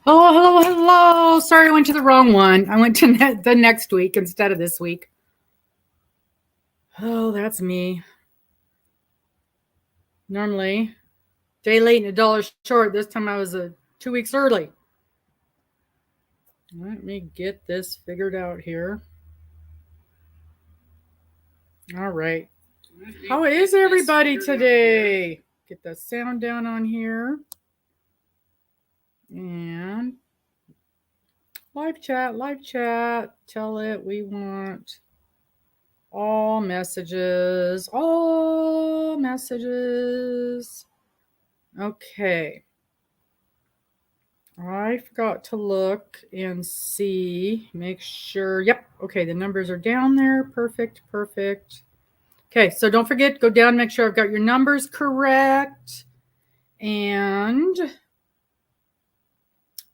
Oh, hello, hello. Sorry, I went to the wrong one. I went to the next week instead of this week. Oh, that's me. Normally, day late and a dollar short. This time I was 2 weeks early. Let me get this figured out here. All right. How is everybody today? Get the sound down on here. And live chat. Tell it we want all messages. Okay. I forgot to look and see, make sure. Yep. Okay. The numbers are down there. Perfect. Okay. So don't forget, go down, make sure I've got your numbers correct. And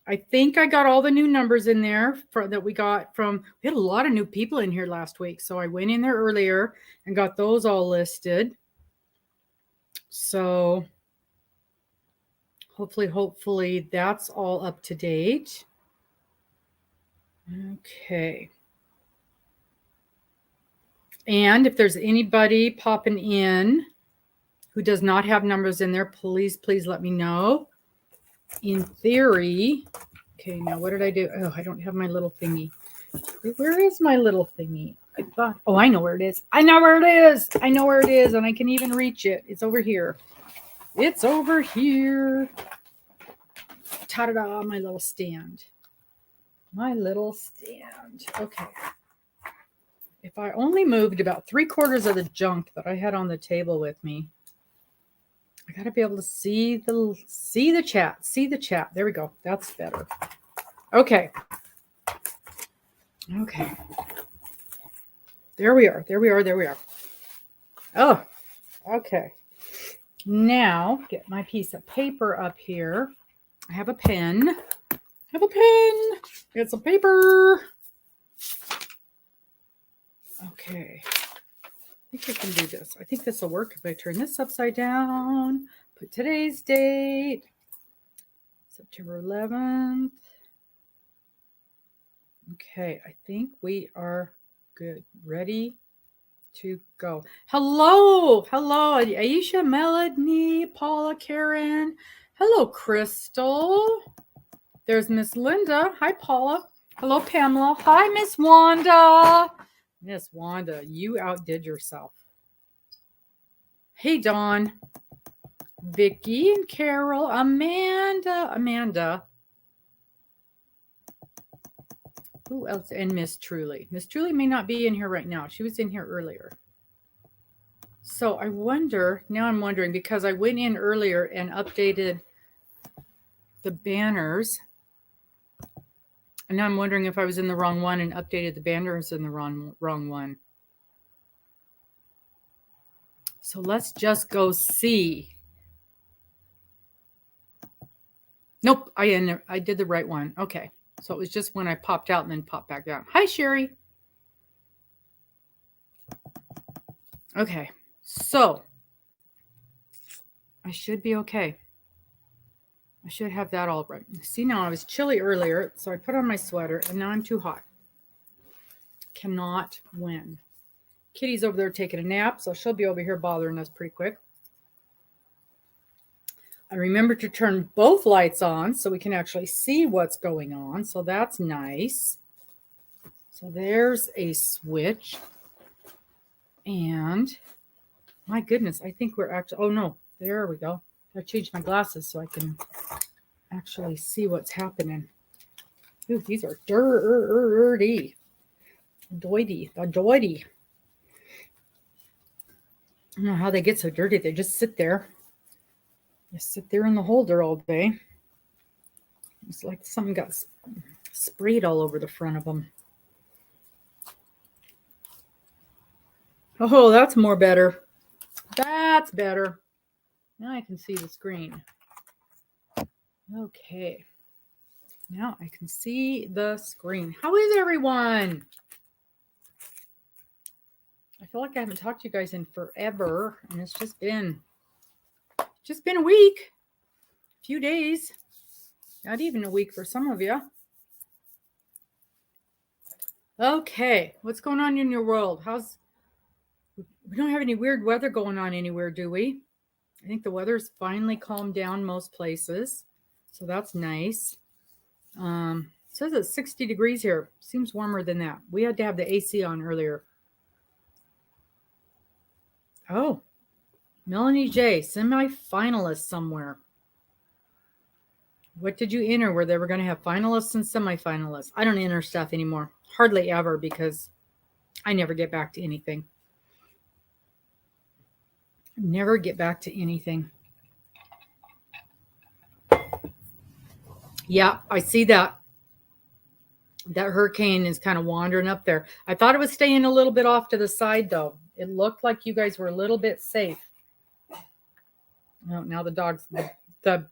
I think I got all the new numbers in there that we got from, we had a lot of new people in here last week. So I went in there earlier and got those all listed. So hopefully that's all up to date. Okay. And if there's anybody popping in who does not have numbers in there, please let me know. In theory, okay, now what did I do? Oh, I don't have my little thingy. Where is my little thingy? I thought, oh, I know where it is. And I can even reach it. It's over here. Ta-da-da, my little stand. Okay. If I only moved about 3/4 of the junk that I had on the table with me, I got to be able to see the chat. There we go. That's better. Okay. There we are. Oh, okay. Now get my piece of paper up here. I have a pen. Get some paper. Okay. I think I can do this. I think this will work if I turn this upside down. Put today's date. September 11th. Okay. I think we are good. Ready to go. Hello. Aisha, Melanie, Paula, Karen. Hello, Crystal. There's Miss Linda. Hi, Paula. Hello, Pamela. Hi, Miss Wanda. Miss Wanda, you outdid yourself. Hey, Dawn. Vicky and Carol. Amanda. Who else? And Miss Truly. Miss Truly may not be in here right now. She was in here earlier. So I'm wondering, because I went in earlier and updated the banners. And now I'm wondering if I was in the wrong one and updated the banners in the wrong one. So let's just go see. Nope, I did the right one. Okay. So it was just when I popped out and then popped back down. Hi, Sherry. Okay. So I should be okay. I should have that all right. See, now I was chilly earlier, so I put on my sweater, and now I'm too hot. Cannot win. Kitty's over there taking a nap, so she'll be over here bothering us pretty quick. I remember to turn both lights on so we can actually see what's going on, so that's nice. So there's a switch. And my goodness, I think we're actually, oh no, there we go. I changed my glasses so I can actually see what's happening. Ooh, these are dirty. Doity. I don't know how they get so dirty. They just sit there. Just sit there in the holder all day. It's like something got sprayed all over the front of them. Oh, that's more better. That's better. Now I can see the screen. Okay. Now I can see the screen. How is everyone? I feel like I haven't talked to you guys in forever, and it's just been a week. few days. Not even a week for some of you. Okay, what's going on in your world? We don't have any weird weather going on anywhere, do we? I think the weather's finally calmed down most places, so that's nice. It says it's 60 degrees here. Seems warmer than that. We had to have the AC on earlier. Oh, Melanie J, semi-finalist somewhere. What did you enter where they were going to have finalists and semi-finalists? I don't enter stuff anymore. Hardly ever, because I never get back to anything. Never get back to anything. Yeah, I see that. That hurricane is kind of wandering up there. I thought it was staying a little bit off to the side, though. It looked like you guys were a little bit safe. Oh, now the dogs, the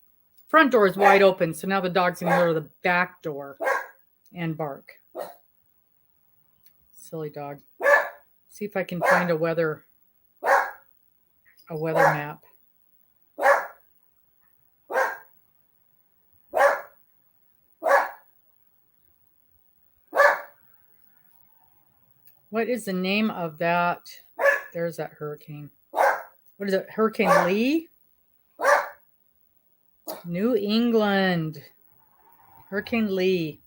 front door is wide open, so now the dog's going to go to the back door and bark. Silly dog. See if I can find a weather map. What is the name of that? There's that hurricane. What is it? Hurricane Lee? New England. Hurricane Lee.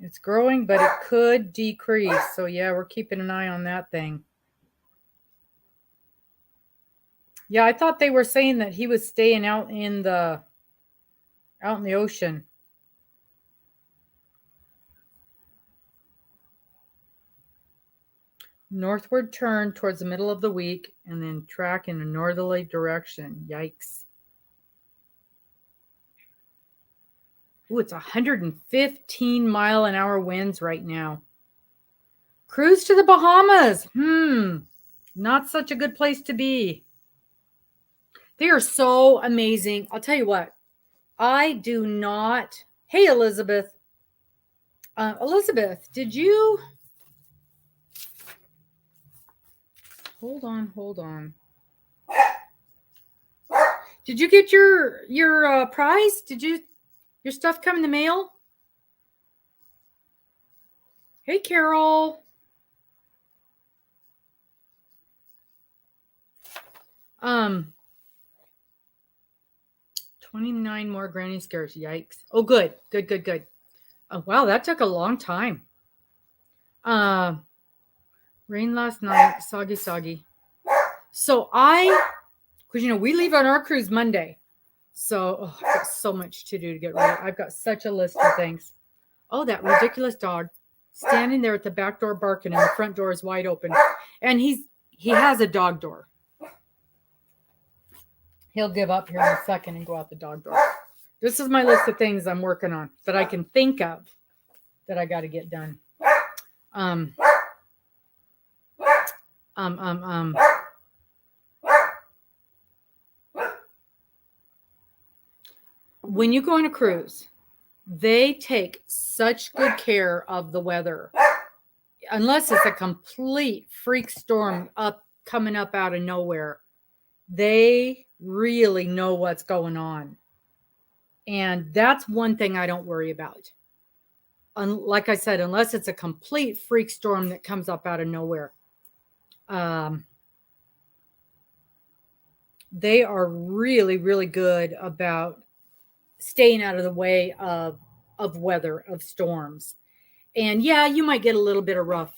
It's growing, but it could decrease. So yeah, we're keeping an eye on that thing. Yeah, I thought they were saying that he was staying out in the ocean. Northward turn towards the middle of the week and then track in a northerly direction. Yikes. Ooh, it's 115-mile-an-hour winds right now. Cruise to the Bahamas. Not such a good place to be. They are so amazing. I'll tell you what. I do not. Hey, Elizabeth. Elizabeth, did you... Hold on. Did you get your prize? Did your stuff come in the mail? Hey, Carol. Um, 29 more granny scares. Yikes. Oh, good. Oh, wow, that took a long time. Rain last night, soggy. So because we leave on our cruise Monday. So I've got so much to do to get ready. I've got such a list of things. Oh, that ridiculous dog standing there at the back door barking, and the front door is wide open. And he has a dog door. He'll give up here in a second and go out the dog door. This is my list of things I'm working on that I can think of that I got to get done. When you go on a cruise, they take such good care of the weather. Unless it's a complete freak storm coming up out of nowhere, they really know what's going on. And that's one thing I don't worry about. Like I said, unless it's a complete freak storm that comes up out of nowhere. They are really, really good about staying out of the way of weather, of storms. And yeah, you might get a little bit of rough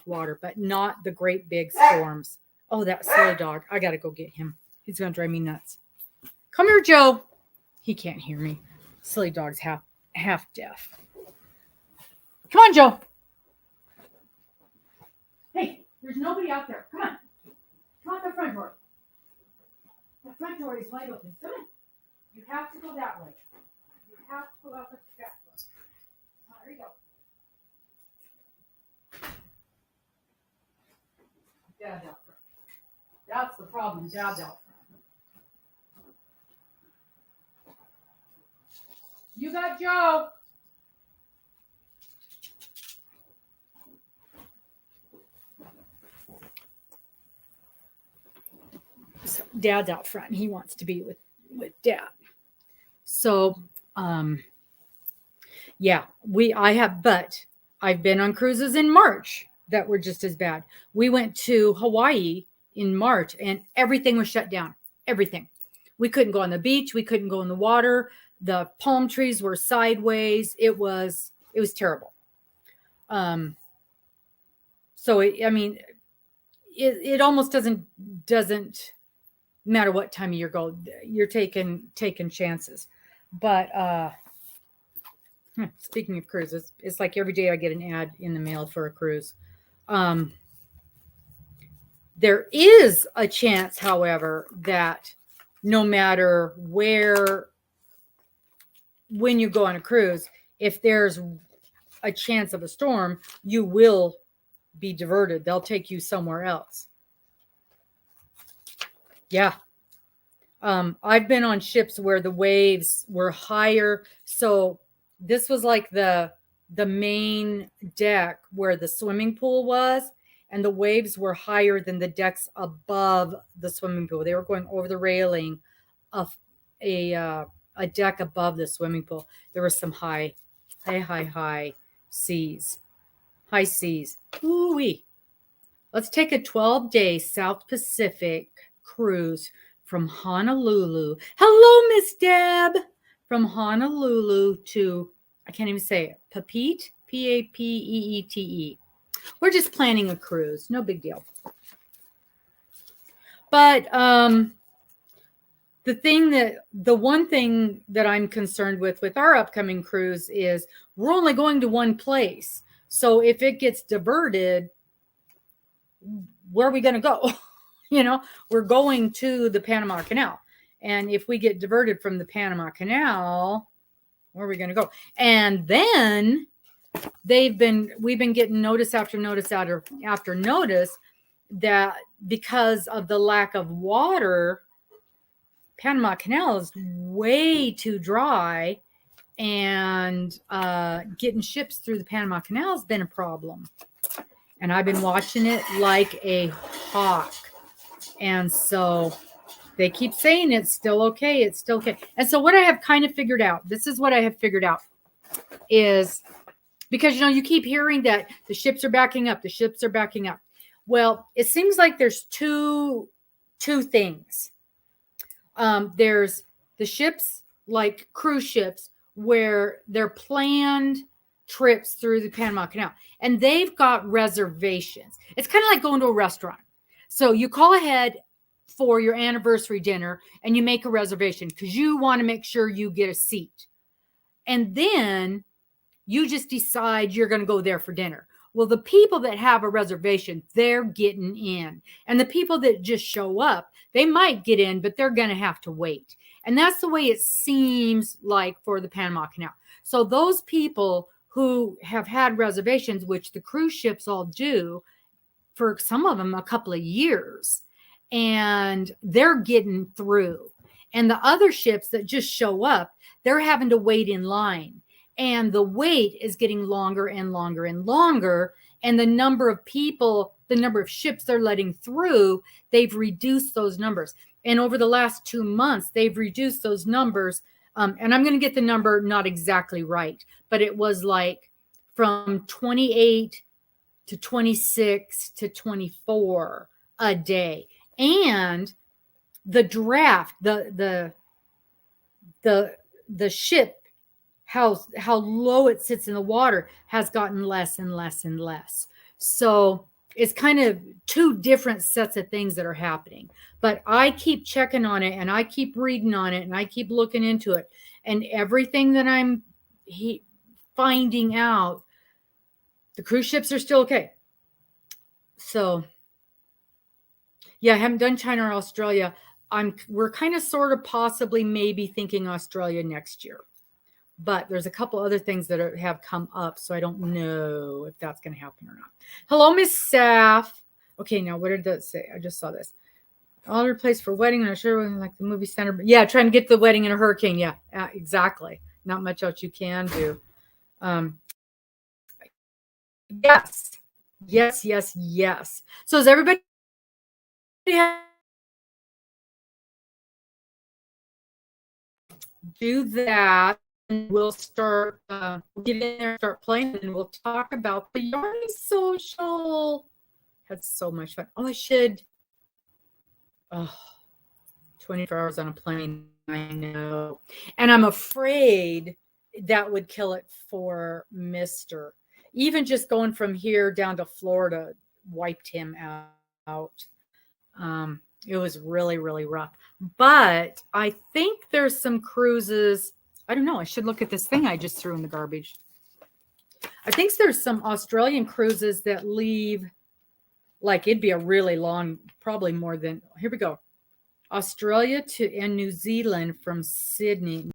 water, but not the great big storms. Oh, that silly dog. I got to go get him. He's going to drive me nuts. Come here, Joe. He can't hear me. Silly dog's half deaf. Come on, Joe. Hey, there's nobody out there. Come on. Come out the front door. The front door is wide open. Come on. You have to go that way. You have to go out the back door. Oh, there you go. Dad's out front. That's the problem. Dad's out front. You got Joe. So Dad's out front. He wants to be with Dad. So, yeah, but I've been on cruises in March that were just as bad. We went to Hawaii in March and everything was shut down. Everything. We couldn't go on the beach. We couldn't go in the water. The palm trees were sideways. It was terrible. So it almost doesn't matter what time of year go. You're taking chances. But speaking of cruises, it's like every day I get an ad in the mail for a cruise. There is a chance, however, that no matter when you go on a cruise, if there's a chance of a storm, you will be diverted. They'll take you somewhere else. Yeah. I've been on ships where the waves were higher. So this was like the main deck where the swimming pool was, and the waves were higher than the decks above the swimming pool. They were going over the railing of a deck above the swimming pool. There were some high seas. High seas. Ooh-wee. Let's take a 12-day South Pacific cruise from Honolulu. Hello, Miss Deb. From Honolulu to, I can't even say it, Papeete, Papeete. We're just planning a cruise. No big deal. But the one thing that I'm concerned with our upcoming cruise is we're only going to one place. So if it gets diverted, where are we going to go? We're going to the Panama Canal. And if we get diverted from the Panama Canal, where are we going to go? And then we've been getting notice after notice after notice that because of the lack of water, Panama Canal is way too dry, and getting ships through the Panama Canal has been a problem. And I've been watching it like a hawk. And so they keep saying it's still okay. It's still okay. And so what I have kind of figured out, this is what I have figured out, is because, you keep hearing that the ships are backing up. The ships are backing up. Well, it seems like there's two things. There's the ships, like cruise ships, where they're planned trips through the Panama Canal, and they've got reservations. It's kind of like going to a restaurant. So you call ahead for your anniversary dinner and you make a reservation because you want to make sure you get a seat. And then you just decide you're going to go there for dinner. Well, the people that have a reservation, they're getting in. And the people that just show up, they might get in, but they're going to have to wait. And that's the way it seems like for the Panama Canal. So those people who have had reservations, which the cruise ships all do, for some of them a couple of years, and they're getting through. And the other ships that just show up, they're having to wait in line. And the wait is getting longer and longer and longer. And the number of people, the number of ships they're letting through, they've reduced those numbers. And over the last 2 months, they've reduced those numbers. And I'm going to get the number not exactly right, but it was like from 28 to 26 to 24 a day. And the draft, the ship, how low it sits in the water has gotten less and less and less. So it's kind of two different sets of things that are happening. But I keep checking on it, and I keep reading on it, and I keep looking into it. And everything that I'm finding out, the cruise ships are still okay. So, yeah, I haven't done China or Australia. We're kind of sort of possibly maybe thinking Australia next year. But there's a couple other things that have come up, so I don't know if that's going to happen or not. Hello, Miss Saf. Okay, now what did that say? I just saw this. All place for wedding, and I'm sure like the movie center. Yeah, trying to get the wedding in a hurricane. Yeah, exactly. Not much else you can do. Yes. So does everybody have do that, and we'll start get in there, start playing, and we'll talk about the yarn social. Had so much fun. Oh, I should. Oh, 24 hours on a plane. I know, and I'm afraid that would kill it for Mister. Even just going from here down to Florida wiped him out. It was really, really rough. But I think there's some cruises. I don't know. I should look at this thing I just threw in the garbage. I think there's some Australian cruises that leave, like it'd be a really long, probably more than, here we go. Australia to and New Zealand from Sydney.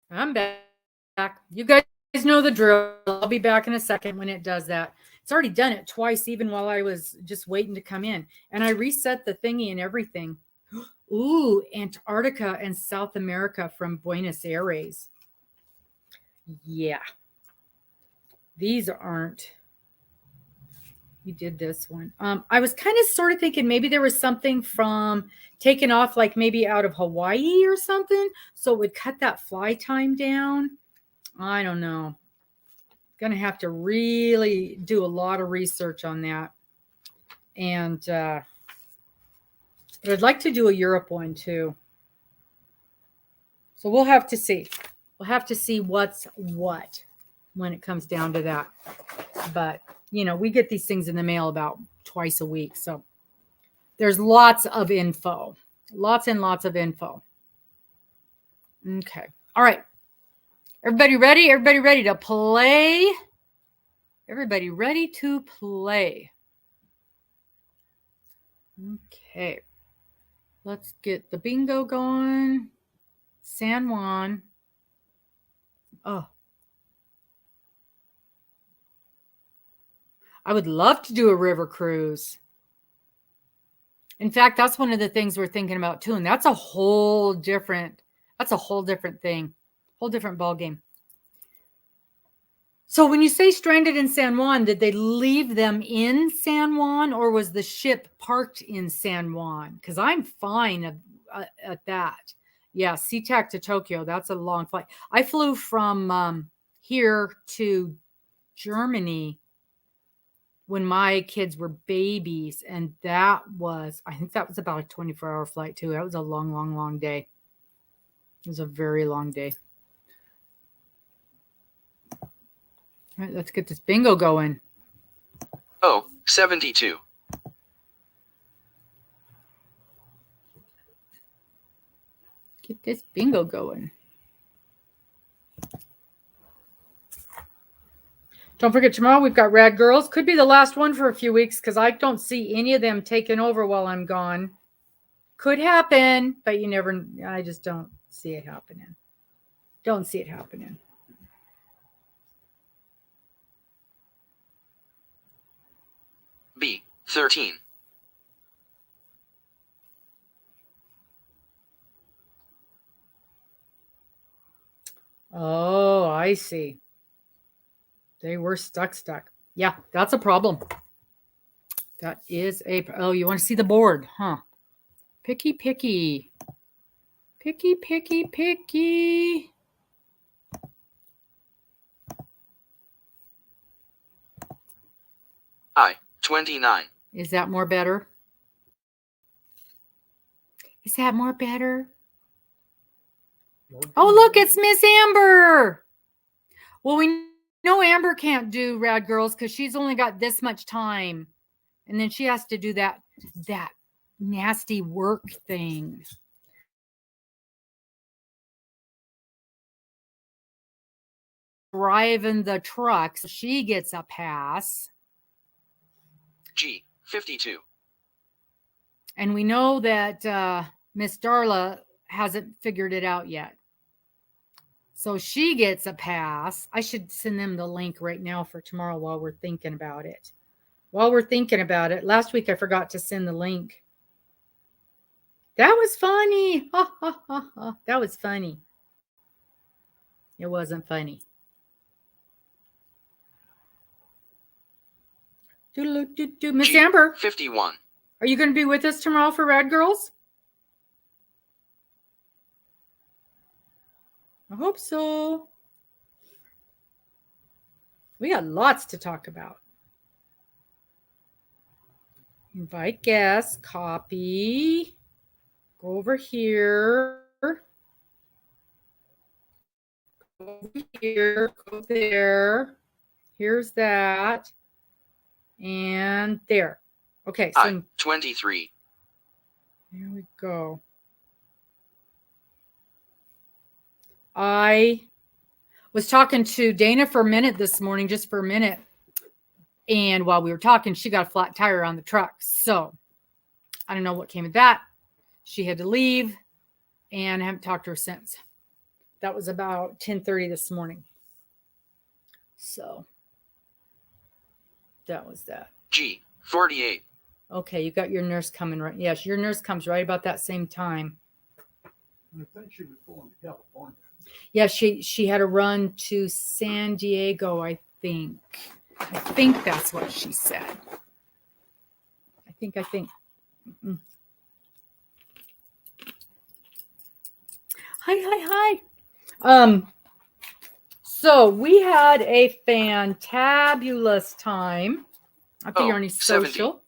I'm back. You guys know the drill. I'll be back in a second when it does that. It's already done it twice, even while I was just waiting to come in. And I reset the thingy and everything. Ooh, Antarctica and South America from Buenos Aires. Yeah. These aren't. You did this one. I was kind of sort of thinking maybe there was something from taken off, like maybe out of Hawaii or something. So it would cut that fly time down. I don't know. Going to have to really do a lot of research on that. And but I'd like to do a Europe one too. So we'll have to see. We'll have to see what's what when it comes down to that. But, you know, we get these things in the mail about twice a week. So there's lots of info. Lots and lots of info. Okay. All right. Everybody ready? Everybody ready to play? Everybody ready to play? Okay. Let's get the bingo going. San Juan. Oh. I would love to do a river cruise. In fact, that's one of the things we're thinking about too. And that's a whole different thing. Whole different ball game. So when you say stranded in San Juan, did they leave them in San Juan or was the ship parked in San Juan? Because I'm fine at that. Yeah, SeaTac to Tokyo. That's a long flight. I flew from here to Germany when my kids were babies. And I think that was about a 24-hour flight too. That was a long, long, long day. It was a very long day. All right, let's get this bingo going. Oh, 72. Get this bingo going. Don't forget, tomorrow we've got Rad Girls. Could be the last one for a few weeks because I don't see any of them taking over while I'm gone. Could happen, but I just don't see it happening. Don't see it happening. B, 13. Oh, I see. They were stuck. Yeah, that's a problem. That is oh, you want to see the board, huh? Picky. Picky. I, 29. Is that more better? Is that more better? Oh, look, it's Miss Amber. Well, we know Amber can't do Rad Girls because she's only got this much time. And then she has to do that nasty work thing. Driving the truck, so she gets a pass. G, 52. And we know that Miss Darla hasn't figured it out yet. So she gets a pass. I should send them the link right now for tomorrow while we're thinking about it. Last week I forgot to send the link. That was funny. Ha, ha, ha, ha. That was funny. It wasn't funny. Miss Amber. 51. Are you going to be with us tomorrow for Rad Girls? I hope so. We got lots to talk about. Invite guests, copy, go over here, go there. Here's that. And there. Okay, so 23. Here we go. I was talking to Dana for a minute this morning, just for a minute. And while we were talking, she got a flat tire on the truck. So I don't know what came of that. She had to leave, and I haven't talked to her since. That was about 10:30 this morning. So that was that. G 48. Okay, you got your nurse coming right. Yes, your nurse comes right about that same time. I think she was going to California. Yeah, she had a run to San Diego, I think. I think that's what she said. I think. Mm-mm. Hi. So we had a fantabulous time at the Yarny Social.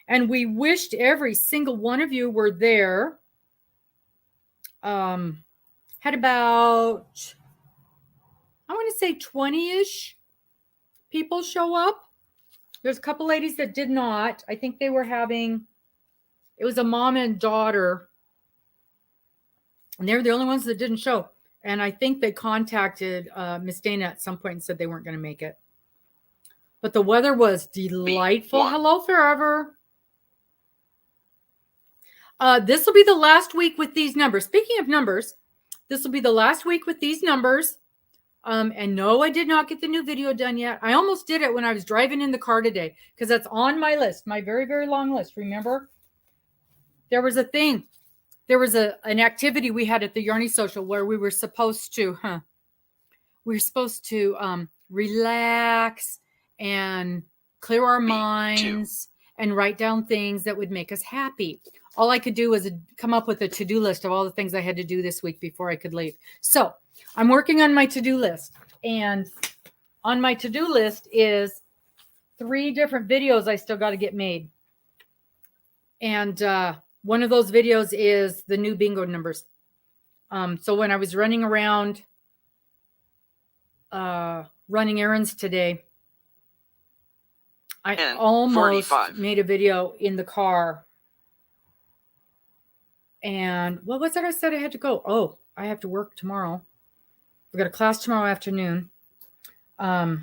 And we wished every single one of you were there. Had about, I want to say 20-ish people show up. There's a couple ladies that did not. I think they were having, it was a mom and daughter. And they were the only ones that didn't show. And I think they contacted Miss Dana at some point and said they weren't going to make it. But the weather was delightful. Hello, Forever. This will be the last week with these numbers. Speaking of numbers, this will be the last week with these numbers. And no, I did not get the new video done yet. I almost did it when I was driving in the car today because that's on my list, my very, very long list. Remember, there was a thing. There was an activity we had at the Yarny Social where we were supposed to, relax and clear our minds and write down things that would make us happy. All I could do was come up with a to-do list of all the things I had to do this week before I could leave. So I'm working on my to-do list. And on my to-do list is 3 different videos I still got to get made. And one of those videos is the new bingo numbers. So when I was running around running errands today, I almost 45. Made a video in the car. And what was it I said I had to go? Oh, I have to work tomorrow. We've got a class tomorrow afternoon. So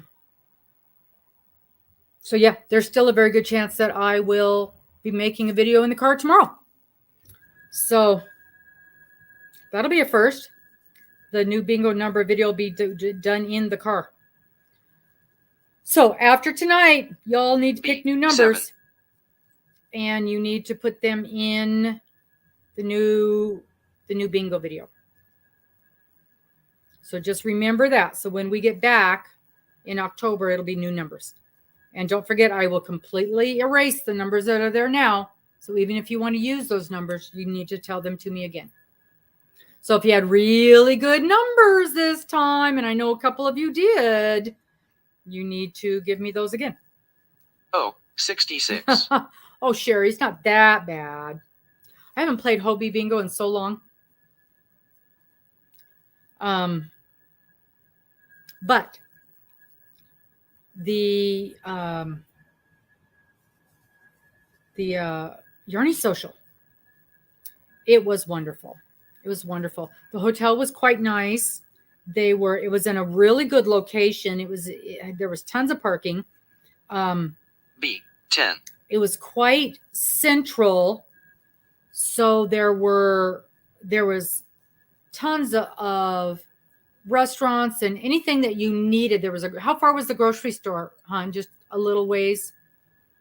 yeah, there's still a very good chance that I will be making a video in the car tomorrow. So that'll be a first. The new bingo number video will be done in the car. So after tonight, y'all need to pick new numbers. 7. And you need to put them in the new bingo video. So just remember that. So when we get back in October, it'll be new numbers. And don't forget, I will completely erase the numbers that are there now. So even if you want to use those numbers, you need to tell them to me again. So if you had really good numbers this time, and I know a couple of you did, you need to give me those again. Oh, 66. Oh, Sherry, it's not that bad. I haven't played Hobie Bingo in so long. But the Yarny Social, it was wonderful. It was wonderful. The hotel was quite nice. It was in a really good location. There was tons of parking. B 10. It was quite central. So there were there was tons of restaurants and anything that you needed. There was how far was the grocery store, hon? Just a little ways?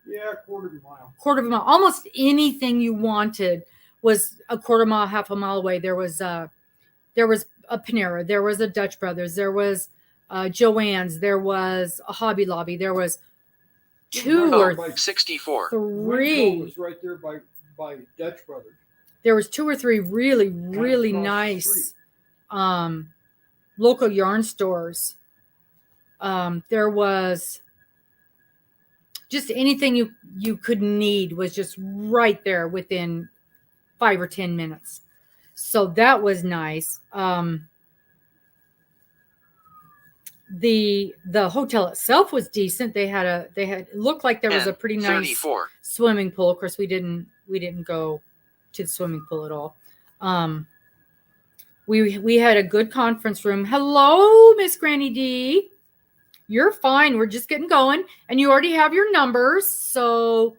Yeah, quarter of a mile. Quarter of a mile. Almost anything you wanted was a quarter mile, half a mile away. There was a Panera, there was a Dutch Brothers, there was Joann's, there was a Hobby Lobby, there was 2 or 64. 3. Winco was right there by Dutch Brothers. There was 2 or 3 really Across the nice street. local yarn stores. There was just anything you could need was just right there within 5 or 10 minutes. So that was nice. The hotel itself was decent. They had it looked like there was a pretty nice 34. swimming pool. Of course, we didn't go to the swimming pool at all. We had a good conference room. Hello, Miss Granny D. You're fine. We're just getting going, and you already have your numbers. So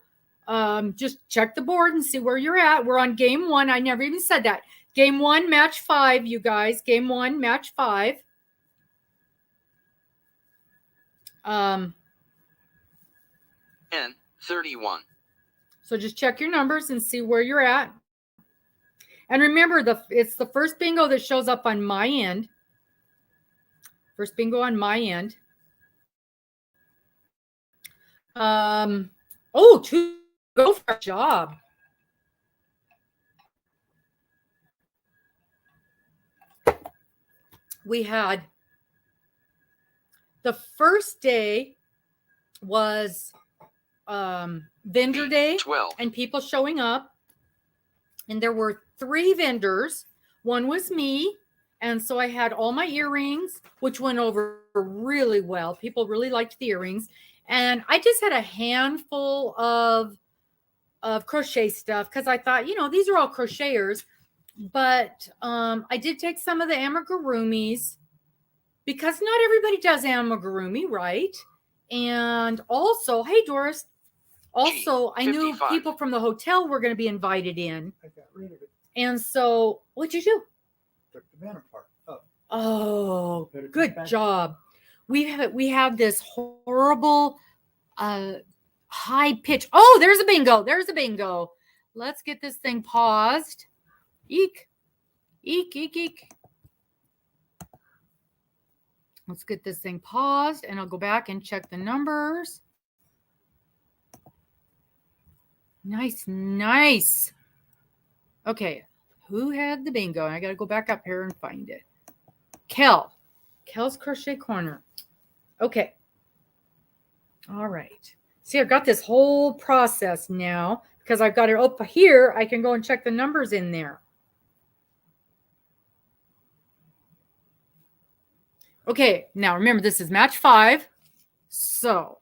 just check the board and see where you're at. We're on game 1. I never even said that. Game 1, match 5, you guys. Game 1, match 5. N 31. So just check your numbers and see where you're at. And remember, it's the first bingo that shows up on my end. First bingo on my end. 2. Go for a job. We had the first day was vendor day 12. and people showing up. And there were 3 vendors. One was me. And so I had all my earrings, which went over really well. People really liked the earrings. And I just had a handful of crochet stuff because I thought, these are all crocheters. But I did take some of the amigurumis because not everybody does amigurumi, right? And also, hey, Doris. Also, I knew people from the hotel were going to be invited in. I got rid of it. And so, what'd you do? Took the banner part up. Oh, good job. We have this horrible high pitch. Oh, there's a bingo. There's a bingo. Let's get this thing paused. Eek. Eek, eek, eek. Let's get this thing paused, and I'll go back and check the numbers. Nice, nice. Okay, who had the bingo? I got to go back up here and find it. Kel's Crochet Corner. Okay. All right. See, I've got this whole process now because I've got it up here. I can go and check the numbers in there. Okay, now remember this is match 5. So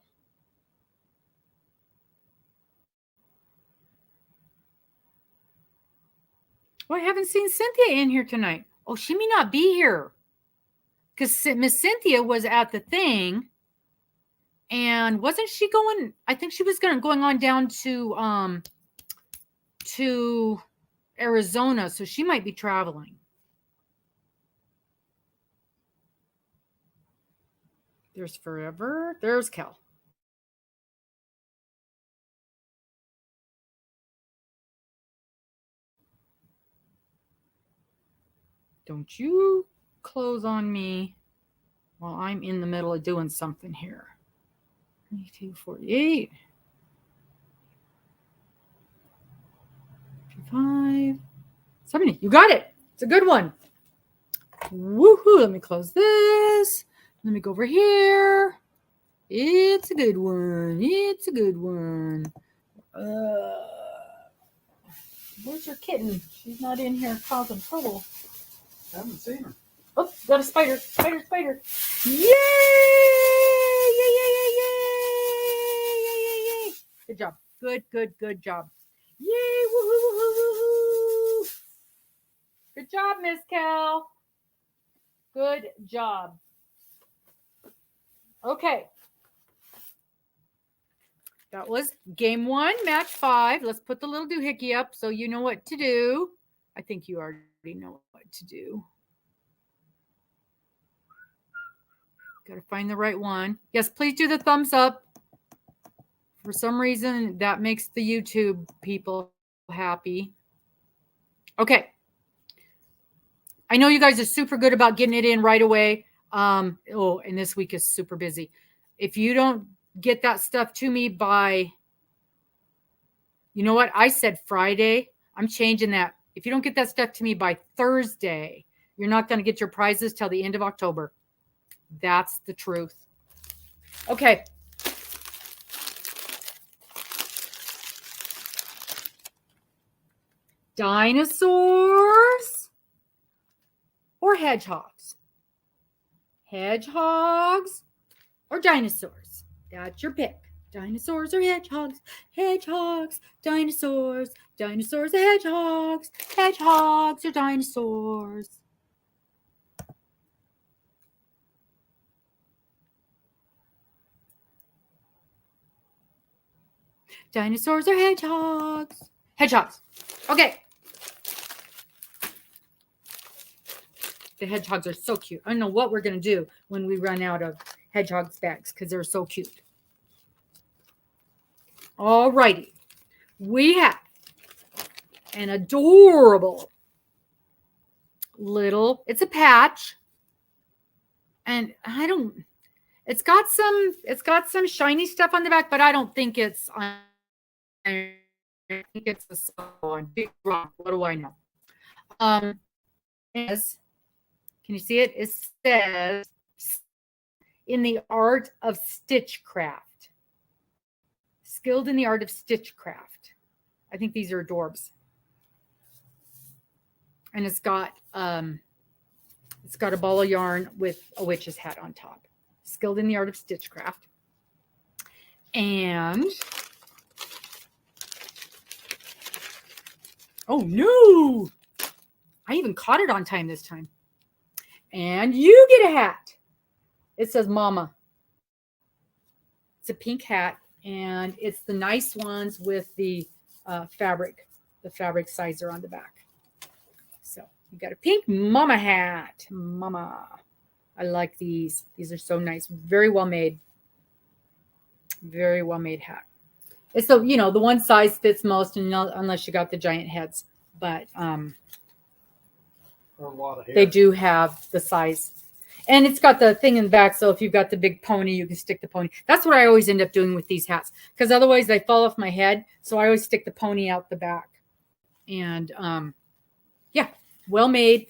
I haven't seen Cynthia in here tonight. Oh, she may not be here because Miss Cynthia was at the thing, and wasn't she going? I think she was going on down to Arizona, so she might be traveling. There's Forever. There's Kel. Don't you close on me while I'm in the middle of doing something here. 22:48. 55. 70. You got it. It's a good one. Woohoo. Let me close this. Let me go over here. It's a good one. It's a good one. Where's your kitten? She's not in here causing trouble. I haven't seen her. Oh, got a spider. Spider, spider. Yay! Yay, yay, yay, yay! Yay, yay, yay! Good job. Good, good, good job. Yay! Woohoo, woohoo, woohoo! Good job, Miss Cal. Good job. Okay. That was game 1, match 5. Let's put the little doohickey up so you know what to do. I think you already know what to do. Got to find the right one. Yes, please do the thumbs up. For some reason, that makes the YouTube people happy. Okay. I know you guys are super good about getting it in right away. And this week is super busy. If you don't get that stuff to me by, you know what? I said Friday. I'm changing that. If you don't get that stuff to me by Thursday, you're not going to get your prizes till the end of October. That's the truth. Okay. Dinosaurs or hedgehogs? Hedgehogs or dinosaurs? That's your pick. Dinosaurs or hedgehogs? Hedgehogs, dinosaurs, dinosaurs or hedgehogs? Hedgehogs or dinosaurs? Dinosaurs or hedgehogs? Hedgehogs. Okay. The hedgehogs are so cute. I don't know what we're going to do when we run out of hedgehogs bags because they're so cute. All righty. We have an adorable little, it's a patch. And it's got some shiny stuff on the back, but I don't think it's on. I think it's a big rock. What do I know? Can you see it? It says in the art of stitchcraft. Skilled in the art of stitchcraft. I think these are adorbs. And it's got a ball of yarn with a witch's hat on top. Skilled in the art of stitchcraft. And oh no! I even caught it on time this time. And you get a hat. It says Mama. It's a pink hat, and it's the nice ones with the fabric sizer on the back. So you got a pink Mama hat. Mama. I like these. These are so nice. Very well made. Very well made hat. It's the one size fits most, and unless you got the giant heads. But Or a lot of hair. they do have the size. And it's got the thing in the back, so if you've got the big pony, you can stick the pony. That's what I always end up doing with these hats, because otherwise they fall off my head. So I always stick the pony out the back. And yeah, well made.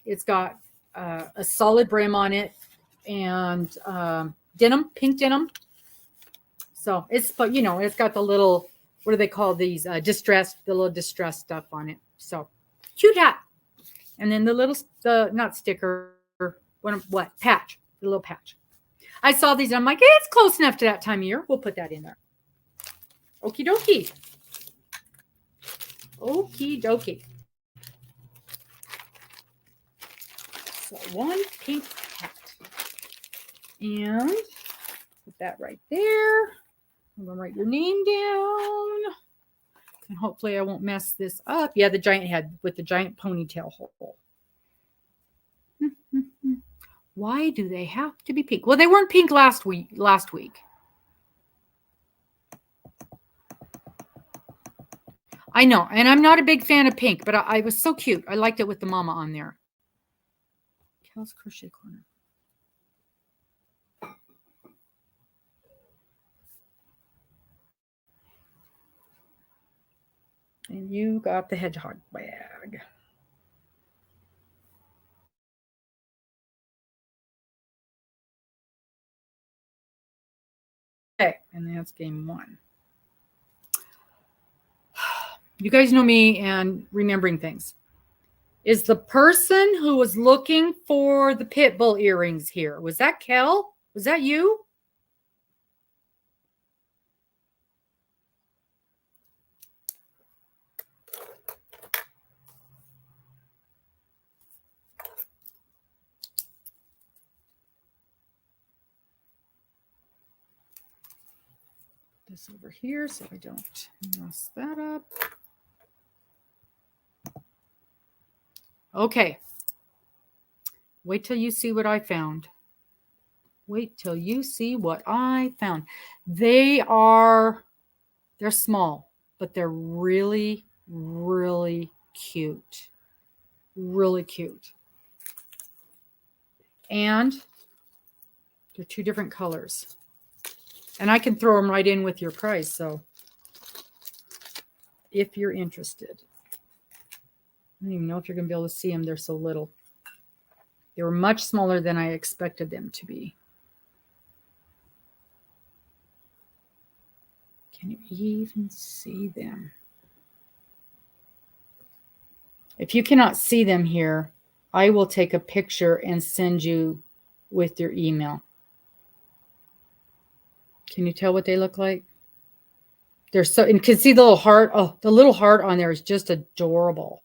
It's got a solid brim on it, and denim, pink denim. So it's got the little, what do they call these? The little distressed stuff on it. So cute hat. And then not sticker, patch, the little patch. I saw these and I'm like, hey, it's close enough to that time of year. We'll put that in there. Okie dokie. Okie dokie. So one pink hat. And put that right there. I'm going to write your name down. And hopefully I won't mess this up. Yeah, the giant head with the giant ponytail hole. Why do they have to be pink? Well, they weren't pink last week. I know, and I'm not a big fan of pink, but I was so cute. I liked it with the mama on there. Cal's Crochet Corner. And you got the hedgehog bag. Okay, and that's game one. You guys know me and remembering things. Is the person who was looking for the pit bull earrings here? Was that Kel? Was that you? This over here so I don't mess that up. Okay. Wait till you see what I found. Wait till you see what I found. They're small, but they're really, really cute. Really cute. And they're 2 different colors. And I can throw them right in with your price. So if you're interested, I don't even know if you're going to be able to see them. They're so little. They were much smaller than I expected them to be. Can you even see them? If you cannot see them here, I will take a picture and send you with your email. Can you tell what they look like? They're so, and you can see the little heart. Oh, the little heart on there is just adorable.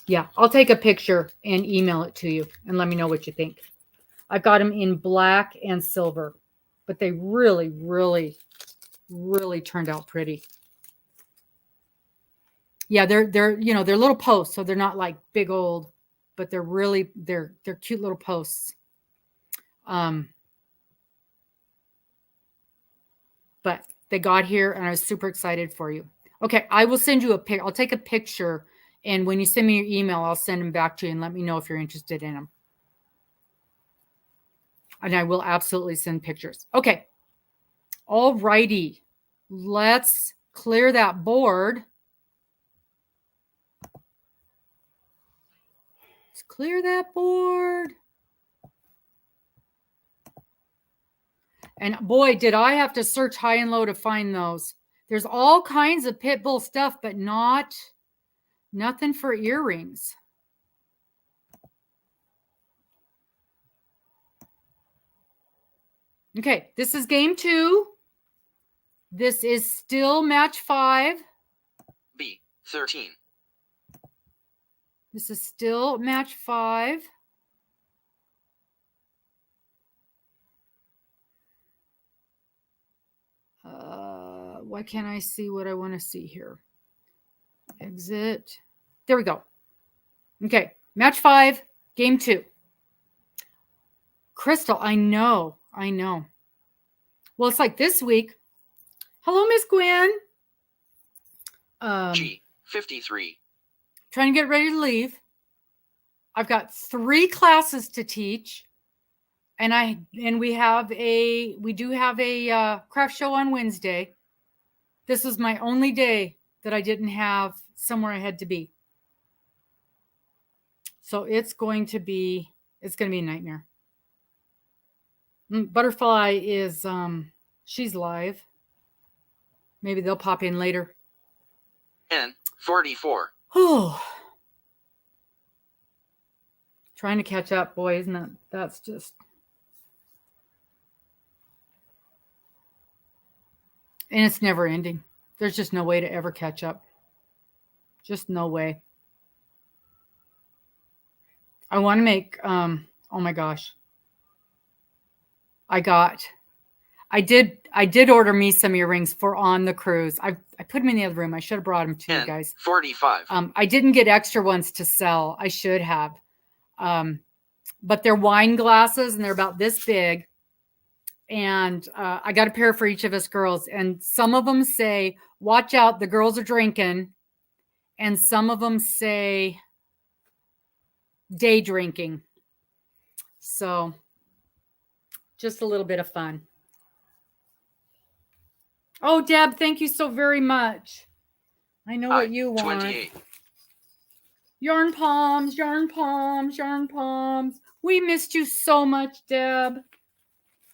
Yeah, I'll take a picture and email it to you and let me know what you think. I've got them in black and silver, but they really, really, really turned out pretty. Yeah, they're they're little posts, so they're not like big old, but they're really they're cute little posts. But they got here and I was super excited for you. Okay, I will send you a pic. I'll take a picture, and when you send me your email, I'll send them back to you and let me know if you're interested in them. And I will absolutely send pictures. Okay. All righty. Let's clear that board. Let's clear that board. And boy, did I have to search high and low to find those. There's all kinds of pit bull stuff, but nothing for earrings. Okay, this is game 2. This is still match 5. B, 13. This is still match 5. Why can't I see what I want to see here? Exit. There we go. Okay, match 5, game 2. Crystal, I know. Well, it's like this week. Hello, Miss Gwen. G, 53. Trying to get ready to leave. I've got 3 classes to teach, and we do have a craft show on Wednesday. This was my only day that I didn't have somewhere I had to be. So it's going to be a nightmare. Butterfly is she's live. Maybe they'll pop in later. N, 44. Oh. Trying to catch up, boy, isn't it? That's just. And it's never ending. There's just no way to ever catch up. Just no way. I want to make, oh my gosh. I did order me some earrings for on the cruise. I put them in the other room. I should have brought them to you guys. 45. I didn't get extra ones to sell. I should have. But they're wine glasses and they're about this big. And I got a pair for each of us girls. And some of them say, watch out, the girls are drinking. And some of them say, day drinking. So just a little bit of fun. Oh, Deb, thank you so very much. I know what you want. 28. Yarn palms, yarn palms, yarn palms. We missed you so much, Deb.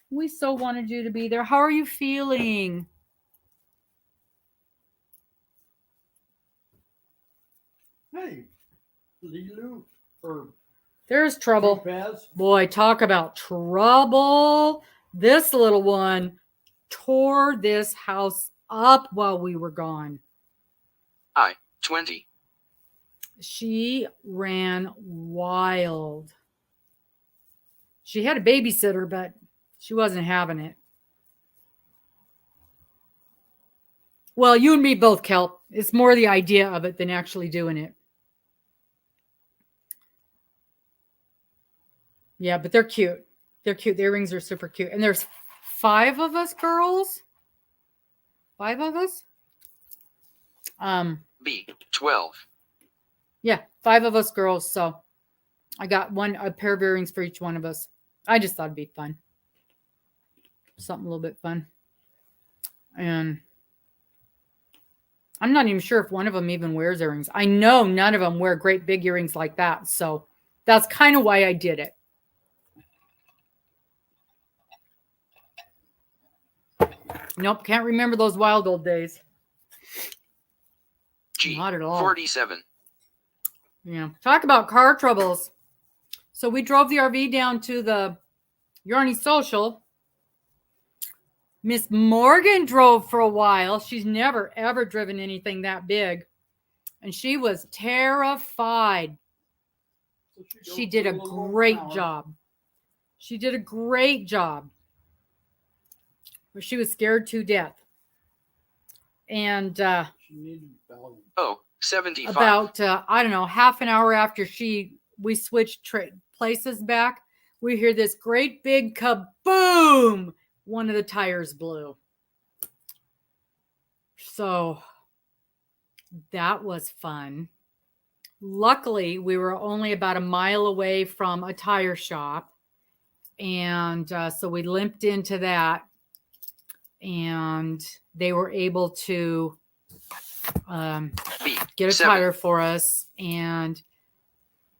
We so wanted you to be there. How are you feeling? Hey, Lilu, or There's trouble. Paz. Boy, talk about trouble. This little one tore this house up while we were gone. 20. She ran wild. She had a babysitter, but she wasn't having it. Well, you and me both, Kelp. It's more the idea of it than actually doing it. Yeah, but they're cute. They're cute. The earrings are super cute. And there's 5 of us girls. 5 of us. B. 12. Yeah, 5 of us girls. So I got a pair of earrings for each one of us. I just thought it'd be fun. Something a little bit fun. And I'm not even sure if one of them even wears earrings. I know none of them wear great big earrings like that. So that's kind of why I did it. Nope, can't remember those wild old days. G. Not at all. 47. Yeah. Talk about car troubles. So we drove the RV down to the Yarny Social. Miss Morgan drove for a while. She's never, ever driven anything that big. And she was terrified. So She did a great job. She did a great job. But she was scared to death. And She needed balance. Oh, 75. about, I don't know, half an hour after we switched places back, we hear this great big kaboom. One of the tires blew. So that was fun. Luckily, we were only about a mile away from a tire shop. And so we limped into that. And they were able to B. get a 7. tire for us. And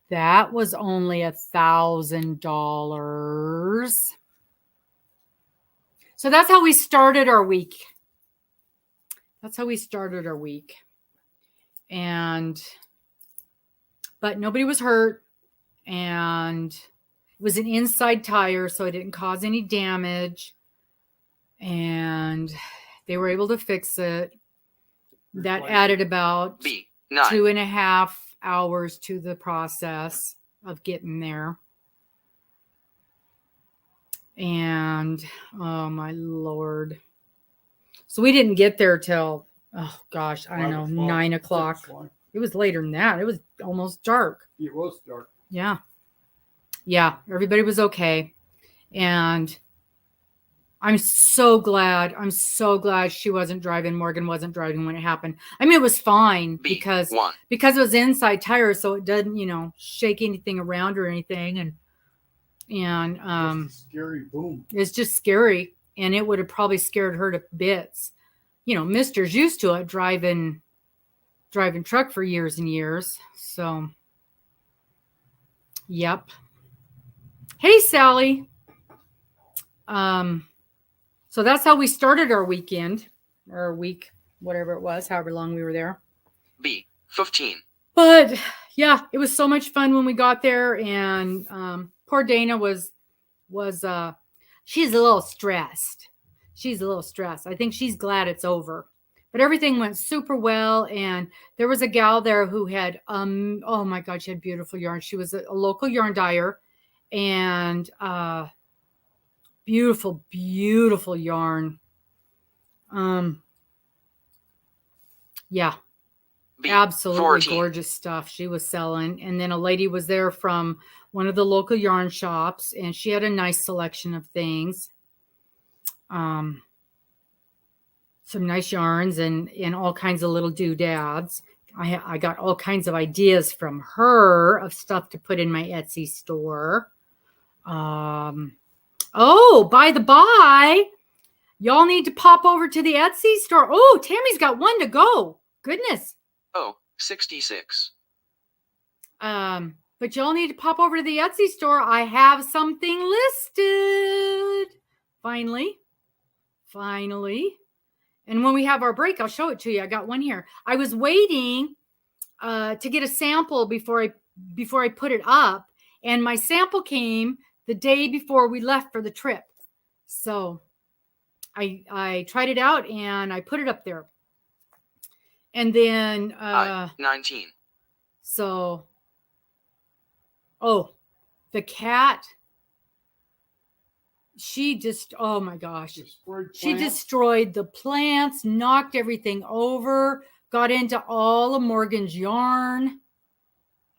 that was only $1,000. So that's how we started our week. And, but nobody was hurt. And it was an inside tire, so it didn't cause any damage. And they were able to fix it. That added about B. 9. 2.5 hours to the process of getting there. And oh my Lord. So we didn't get there till, oh gosh, I don't know, 9 o'clock. It was later than that. It was almost dark. It was dark. Yeah. Yeah. Everybody was okay. And I'm so glad she wasn't driving. Morgan wasn't driving when it happened. I mean, it was fine B. because 1. it was inside tire, so it doesn't, shake anything around or anything. And Just a scary boom. it's just scary. And it would have probably scared her to bits. Mister's used to it driving truck for years and years. So, yep. Hey, Sally. So that's how we started our weekend, or our week, whatever it was, however long we were there. B. 15. But yeah, it was so much fun when we got there. And poor Dana was she's a little stressed. I think she's glad it's over. But everything went super well. And there was a gal there who had, oh my God, she had beautiful yarn. She was a local yarn dyer. And beautiful, beautiful yarn. Yeah. B. Absolutely 14. gorgeous stuff she was selling. And then a lady was there from one of the local yarn shops, and she had a nice selection of things. Some nice yarns and all kinds of little doodads. I got all kinds of ideas from her of stuff to put in my Etsy store. Oh, by the by, y'all need to pop over to the Etsy store. Oh, Tammy's got one to go. Goodness. Oh, 66. But y'all need to pop over to the Etsy store. I have something listed. Finally. And when we have our break, I'll show it to you. I got one here. I was waiting to get a sample before I put it up, and my sample came the day before we left for the trip. So I tried it out and I put it up there. And then 19. So the cat, she just, oh my gosh. She destroyed the plants, knocked everything over, got into all of Morgan's yarn.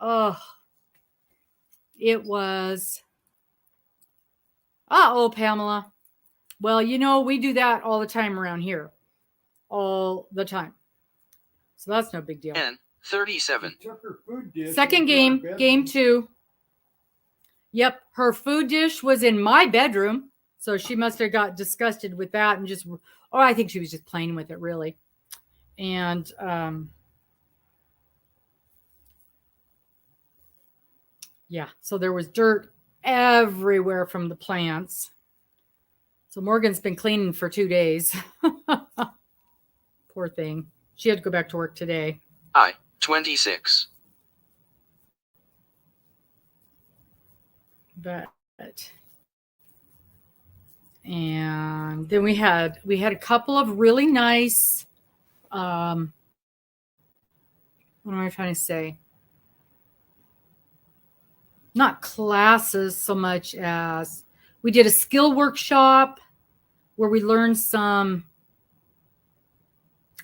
Oh, it was. Uh-oh, Pamela. Well, you know, we do that all the time around here. All the time. So that's no big deal. N 37. She took her food dish Second into our game, bedroom. game 2. Yep, her food dish was in my bedroom. So she must have got disgusted with that and just, oh, I think she was just playing with it, really. And yeah, so there was dirt everywhere from the plants. So Morgan's been cleaning for 2 days. Poor thing. She had to go back to work today. I 26. But and then we had a couple of really nice what am I trying to say? Not classes so much as we did a skill workshop where we learned some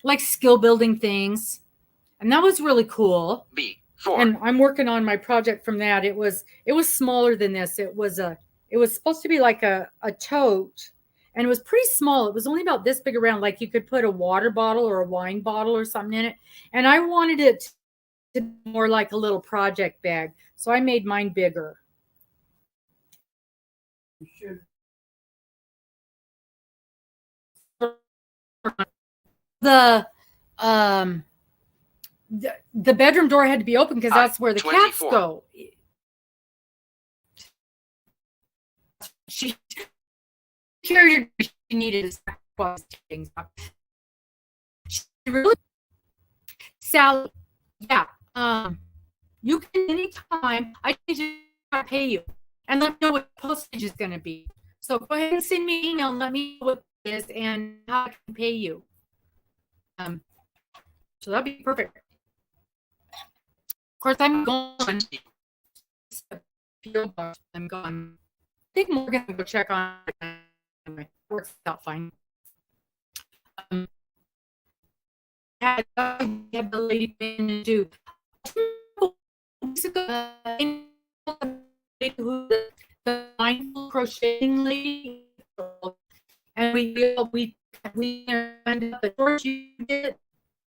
like skill building things. And that was really cool. B 4. And I'm working on my project from that. It was smaller than this. It was supposed to be like a tote, and it was pretty small. It was only about this big around, like you could put a water bottle or a wine bottle or something in it. And I wanted it to be more like a little project bag. So I made mine bigger. You should. The bedroom door had to be open because that's where the 24. cats go. She carried her. She needed things. She really, Sally. Yeah. You can anytime. I need to pay you, and let me know what postage is going to be. So go ahead and send me an email and let me know what it is and how I can pay you. So that'd be perfect. Of course, I'm gone. I'm gone. I think Morgan will go check on it. Works out fine. Had the lady been to the mindful crocheting lady, and we ended up at first you did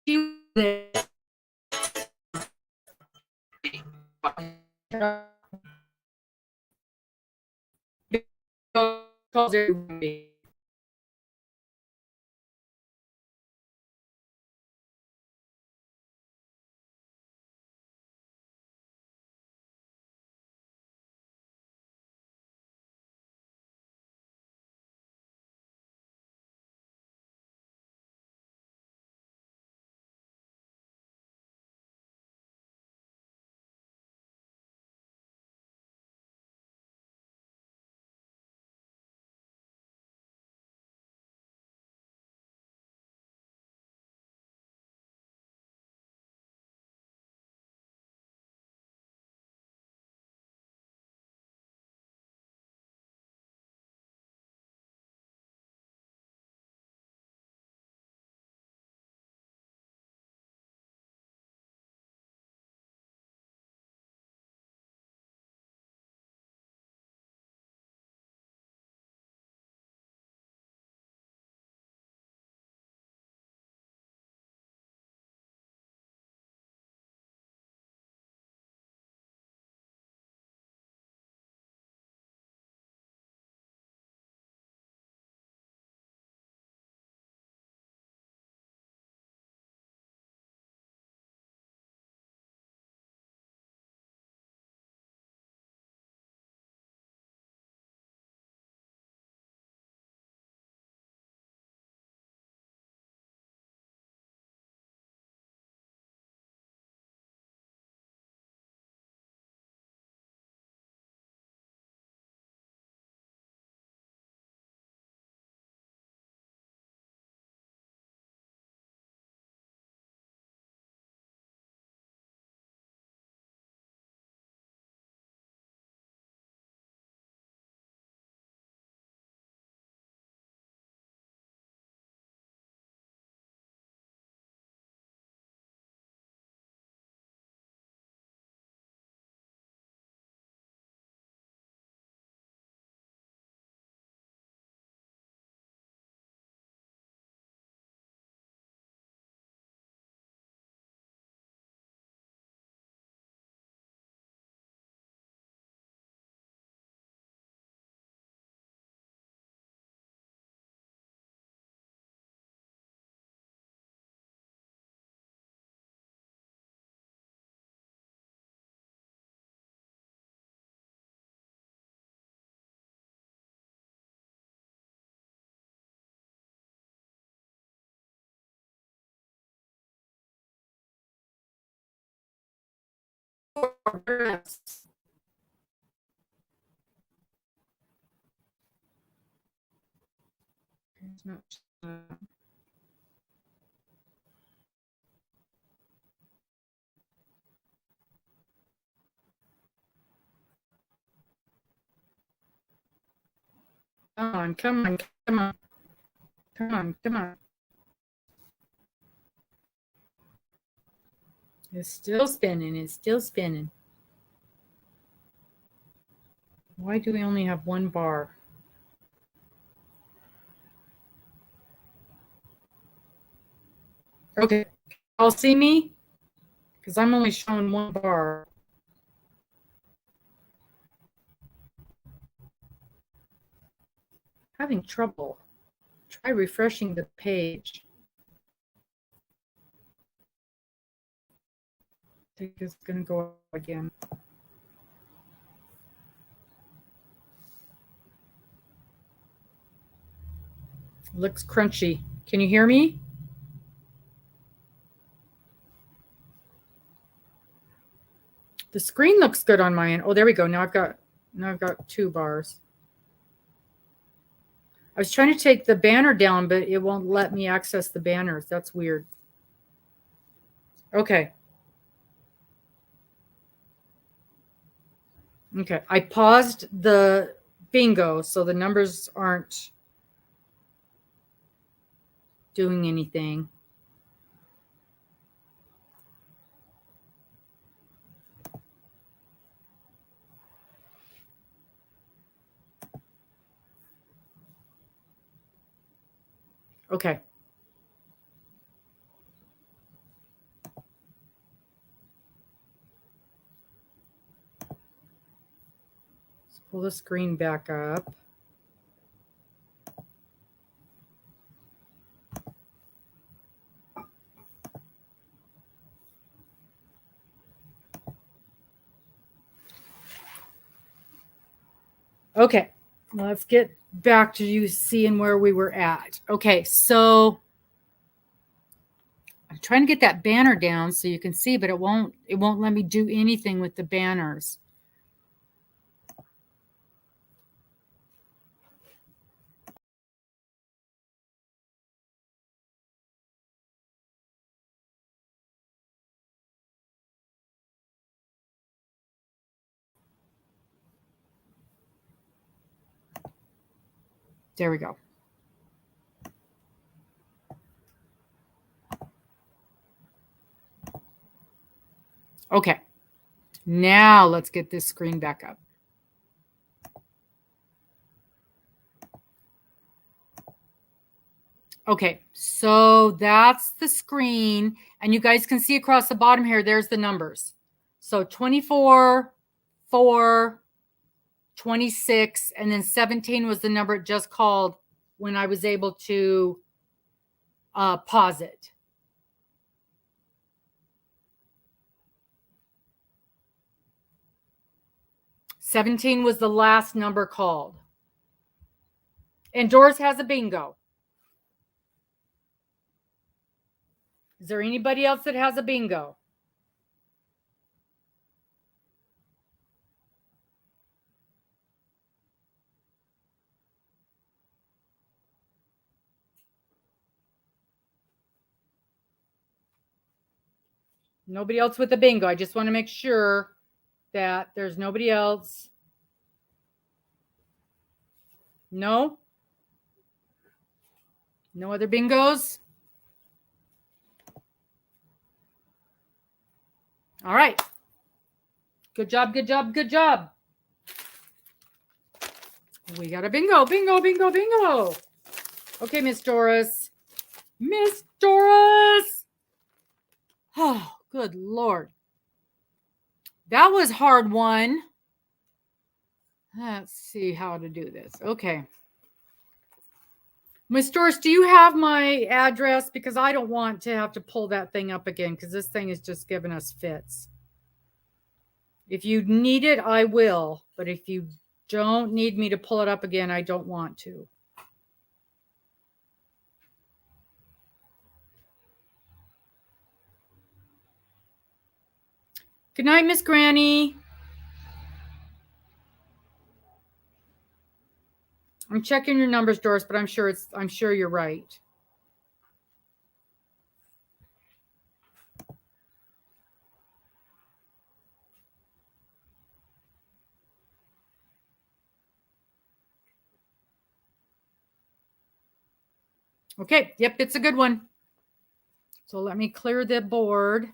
you did. Calls everybody. progress. It's not, come on, come on, come on. Come on, come on. It's still spinning. It's still spinning. Why do we only have one bar? Okay, y'all see me? Because I'm only showing one bar. Having trouble. Try refreshing the page. I think it's going to go again. Looks crunchy. Can you hear me? The screen looks good on my end. Oh, there we go. Now I've got 2 bars. I was trying to take the banner down, but it won't let me access the banners. That's weird. Okay. Okay. I paused the bingo so the numbers aren't doing anything. Okay. Let's pull the screen back up. Okay, let's get back to you seeing where we were at. Okay, so I'm trying to get that banner down so you can see, but it won't let me do anything with the banners. There we go. Okay, now let's get this screen back up. Okay, so that's the screen, and you guys can see across the bottom here, there's the numbers. So 24, 4, 26, and then 17 was the number it just called when I was able to pause it. $17 was the last number called. And Doris has a bingo. Is there anybody else that has a bingo? Nobody else with a bingo. I just want to make sure that there's nobody else. No? No other bingos? All right. Good job, good job, good job. We got a bingo, bingo, bingo, bingo. Okay, Miss Doris. Miss Doris. Oh, good Lord. That was hard one. Let's see how to do this. Okay. Miss Doris, do you have my address? Because I don't want to have to pull that thing up again because this thing is just giving us fits. If you need it, I will. But if you don't need me to pull it up again, I don't want to. Good night, Miss Granny. I'm checking your numbers, Doris, but I'm sure you're right. Okay, yep, it's a good one. So let me clear the board.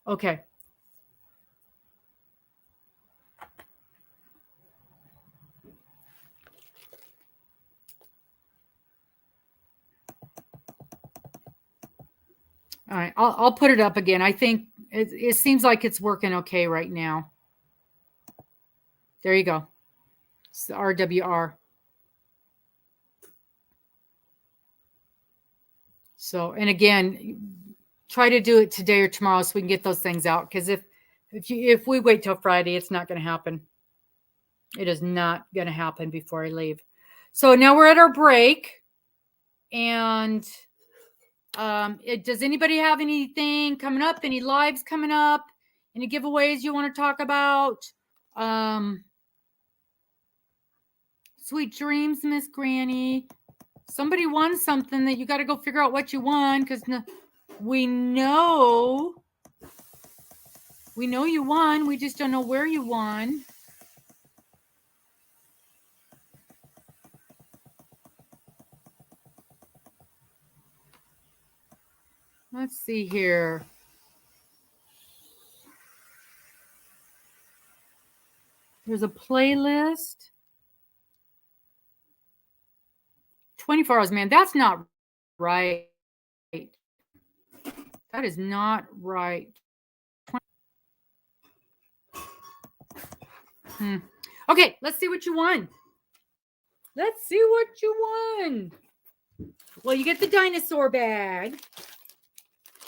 Okay. All right, I'll put it up again. I think it seems like it's working okay right now. There you go. It's the RWR. So, and again, try to do it today or tomorrow so we can get those things out. Because if we wait till Friday, it's not going to happen. It is not going to happen before I leave. So now we're at our break, and does anybody have anything coming up? Any lives coming up? Any giveaways you want to talk about? Sweet dreams, Miss Granny. Somebody won something that you got to go figure out what you won, because we know you won. We just don't know where you won. Let's see here. There's a playlist. 24 hours, man. That's not right. That is not right. Okay, let's see what you won. Let's see what you won. Well, you get the dinosaur bag.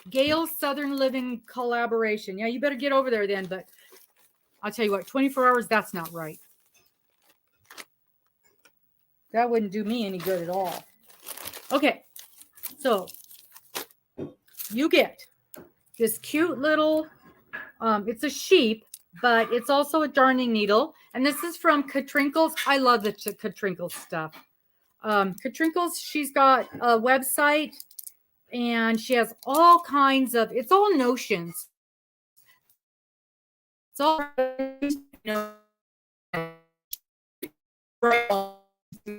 Gail's Southern Living collaboration. Yeah, you better get over there then, but I'll tell you what, 24 hours, that's not right. That wouldn't do me any good at all. Okay, so you get this cute little, it's a sheep, but it's also a darning needle. And this is from Catrinkles. I love the Catrinkles stuff. Catrinkles, she's got a website, and she has all kinds of, it's all notions. It's all,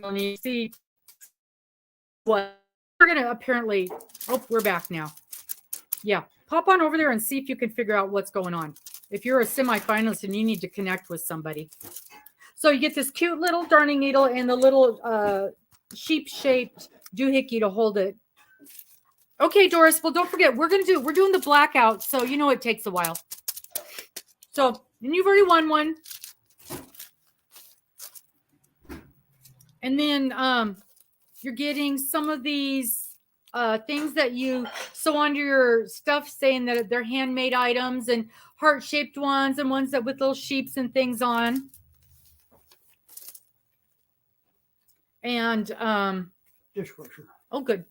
you see what we're going to apparently, oh, we're back now. Yeah, pop on over there and see if you can figure out what's going on. If you're a semifinalist and you need to connect with somebody. So you get this cute little darning needle and the little sheep-shaped doohickey to hold it. Okay, Doris, well, don't forget, we're doing the blackout, so you know it takes a while. So, and you've already won one. And then you're getting some of these things that you sew onto your stuff, saying that they're handmade items, and heart-shaped ones, and ones that with little sheeps and things on. And dishwasher. Oh, good.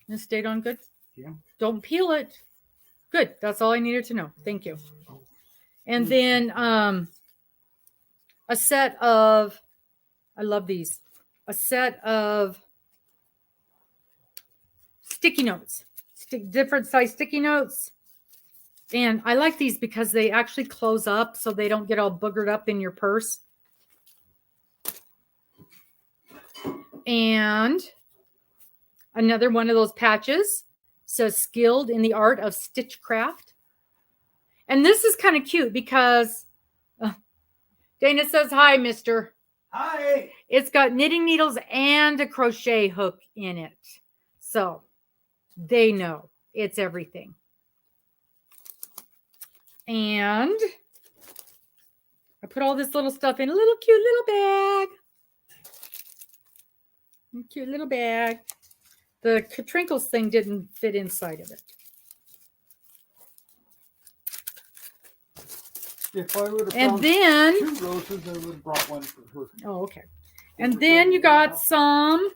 It stayed on good? Yeah. Don't peel it. Good. That's all I needed to know. Thank you. And then a set of, I love these, a set of sticky notes, different size sticky notes. And I like these because they actually close up so they don't get all boogered up in your purse. And another one of those patches says skilled in the art of stitchcraft. And this is kind of cute because Dana says, hi, mister. Hi. It's got knitting needles and a crochet hook in it. So they know it's everything. And I put all this little stuff in a little cute little bag. Cute little bag. The Catrinkles thing didn't fit inside of it. If I would have And found then, 2 roses, I would have brought one for her. oh, okay. And then you got some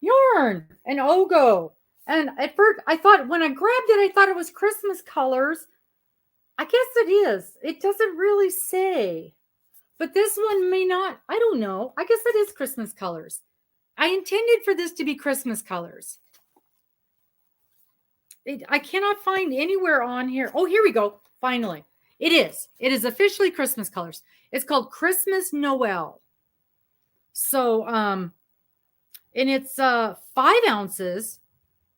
yarn, an Ogo. And at first, I thought, when I grabbed it, I thought it was Christmas colors. I guess it is. It doesn't really say. But this one may not. I don't know. I guess it is Christmas colors. I intended for this to be Christmas colors. I cannot find anywhere on here. Oh, here we go. Finally. It is. It is officially Christmas colors. It's called Christmas Noel. So, and it's 5 ounces,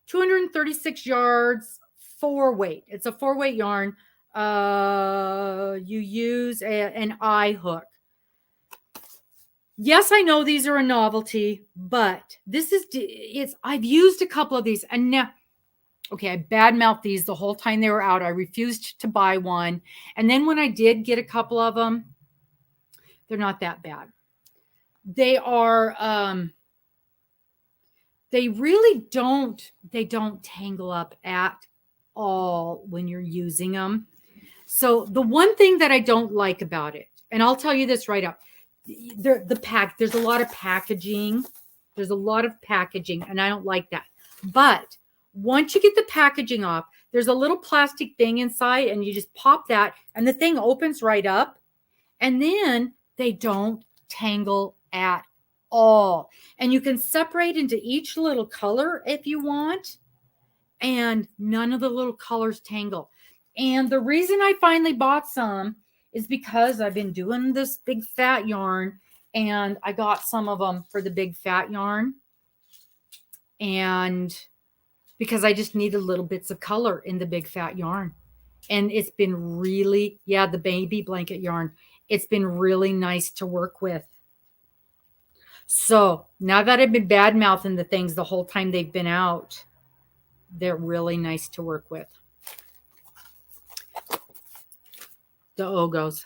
236 yards, 4-weight. It's a 4-weight yarn. You use an eye hook. Yes, I know these are a novelty, but this is, I've used a couple of these, and now, okay, I badmouthed these the whole time they were out. I refused to buy one. And then when I did get a couple of them, they're not that bad. They are, they really don't tangle up at all when you're using them. So the one thing that I don't like about it, and I'll tell you this right up, there's a lot of packaging. There's a lot of packaging, and I don't like that. But once you get the packaging off, there's a little plastic thing inside, and you just pop that, and the thing opens right up, and then they don't tangle at all. And you can separate into each little color if you want, and none of the little colors tangle. And the reason I finally bought some is because I've been doing this big fat yarn, and I got some of them for the big fat yarn, and because I just needed little bits of color in the big fat yarn. And it's been really, yeah, the baby blanket yarn, it's been really nice to work with. So now that I've been bad mouthing the things the whole time they've been out, they're really nice to work with. The Ogos.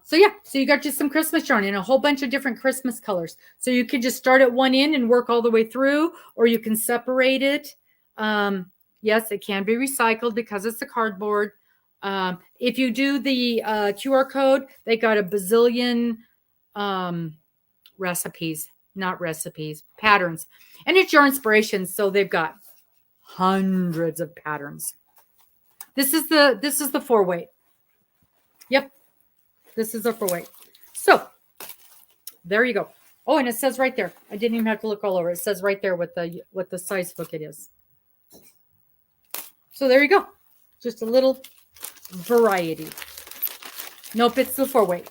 So yeah, so you got just some Christmas yarn and a whole bunch of different Christmas colors. So you could just start at one end and work all the way through, or you can separate it. Yes, it can be recycled because it's the cardboard. If you do the QR code, they got a bazillion patterns, and it's your inspiration. So they've got hundreds of patterns. This is the 4-weight. Yep. This is a 4-weight. So there you go. Oh, and it says right there. I didn't even have to look all over. It says right there what the size hook it is. So there you go. Just a little variety. Nope, it's the 4-weight.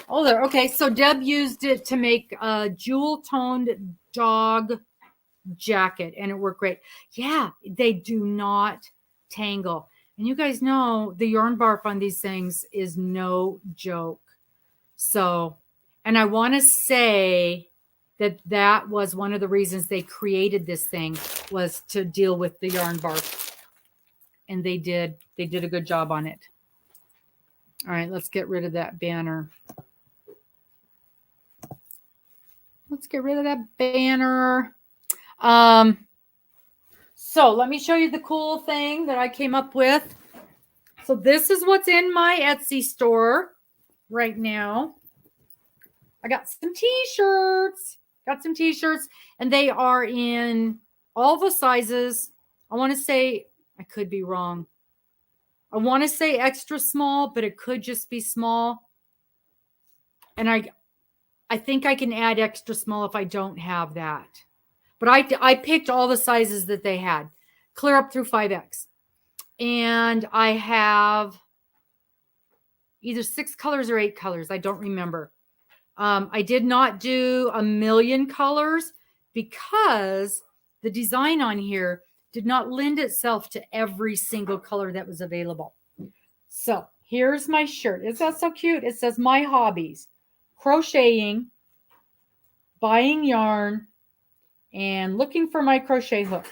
Oh, there. Okay, so Deb used it to make a jewel-toned dog jacket, and it worked great. Yeah, they do not tangle. And you guys know the yarn barf on these things is no joke. So, and I want to say that was one of the reasons they created this thing, was to deal with the yarn barf. And they did a good job on it. All right, let's get rid of that banner. Let's get rid of that banner. So let me show you the cool thing that I came up with. So this is what's in my Etsy store right now. I got some t-shirts. And they are in all the sizes. I want to say, I could be wrong. I want to say extra small, but it could just be small. And I think I can add extra small if I don't have that. But I picked all the sizes that they had, clear up through 5X. And I have either 6 colors or 8 colors. I don't remember. I did not do a million colors because the design on here did not lend itself to every single color that was available. So here's my shirt. Isn't that so cute? It says my hobbies: crocheting, buying yarn, and looking for my crochet hook.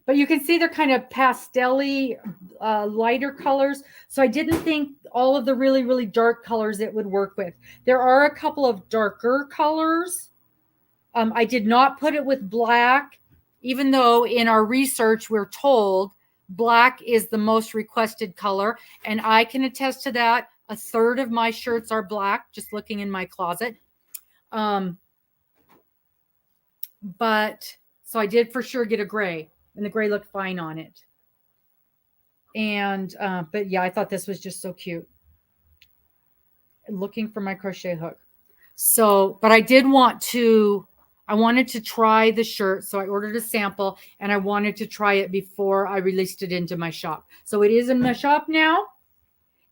But you can see they're kind of pastel-y, lighter colors. So I didn't think all of the really, really dark colors it would work with. There are a couple of darker colors. I did not put it with black even though in our research we're told black is the most requested color, and I can attest to that. A third of my shirts are black, just looking in my closet. But so I did for sure get a gray, and the gray looked fine on it. And but yeah, I thought this was just so cute. Looking for my crochet hook. So, but I wanted to try the shirt, so I ordered a sample, and I wanted to try it before I released it into my shop. So it is in my shop now,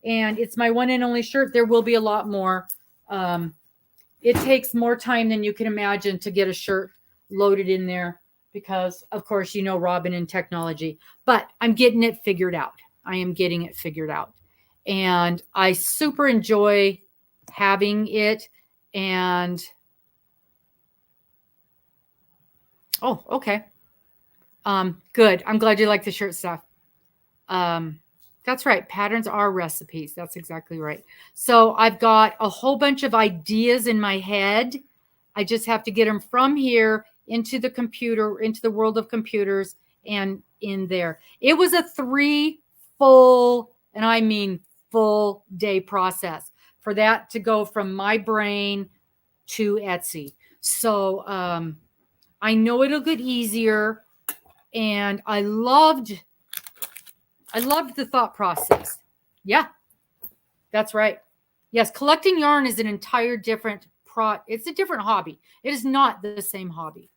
and it's my one and only shirt. There will be a lot more. It takes more time than you can imagine to get a shirt loaded in there because, of course, you know, Robin and technology. But I'm getting it figured out. I am getting it figured out. And I super enjoy having it. And oh, okay. Good. I'm glad you like the shirt stuff. That's right. Patterns are recipes. That's exactly right. So I've got a whole bunch of ideas in my head. I just have to get them from here into the computer, into the world of computers, and in there. It was a 3 full, and I mean full day process for that to go from my brain to Etsy. So I know it'll get easier, and I loved the thought process. Yeah, that's right. Yes, collecting yarn is an entire different it's a different hobby. It is not the same hobby.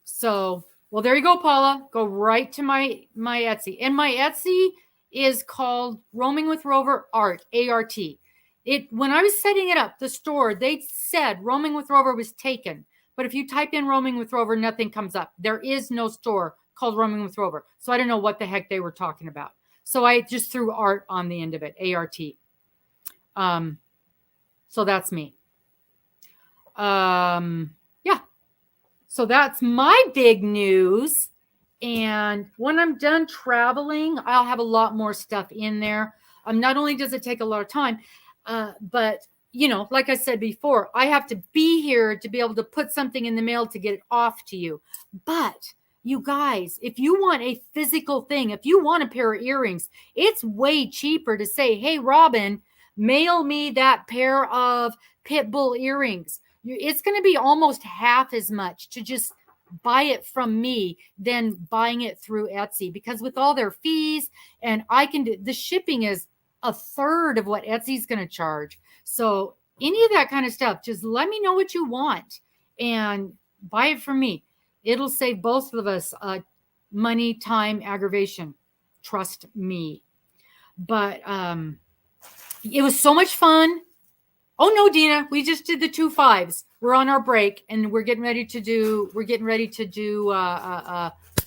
So, well, there you go, Paula. Go right to my Etsy. And my Etsy is called Roaming with Rover Art, A-R-T. When I was setting it up, the store, they said Roaming with Rover was taken. But if you type in Roaming with Rover, nothing comes up. There is no store called Roaming with Rover. So I don't know what the heck they were talking about. So I just threw art on the end of it, A-R-T. So that's me. Yeah. So that's my big news. And when I'm done traveling, I'll have a lot more stuff in there. Not only does it take a lot of time, but you know, like I said before, I have to be here to be able to put something in the mail to get it off to you. But you guys, if you want a physical thing, if you want a pair of earrings, it's way cheaper to say, hey, Robin, mail me that pair of pit bull earrings. It's going to be almost half as much to just buy it from me than buying it through Etsy, because with all their fees, and I can do the shipping is a third of what Etsy's going to charge. So any of that kind of stuff, just let me know what you want and buy it from me. It'll save both of us money, time, aggravation. Trust me. But it was so much fun. Oh no, Dina, we just did the 2 5s. We're on our break and we're getting ready to do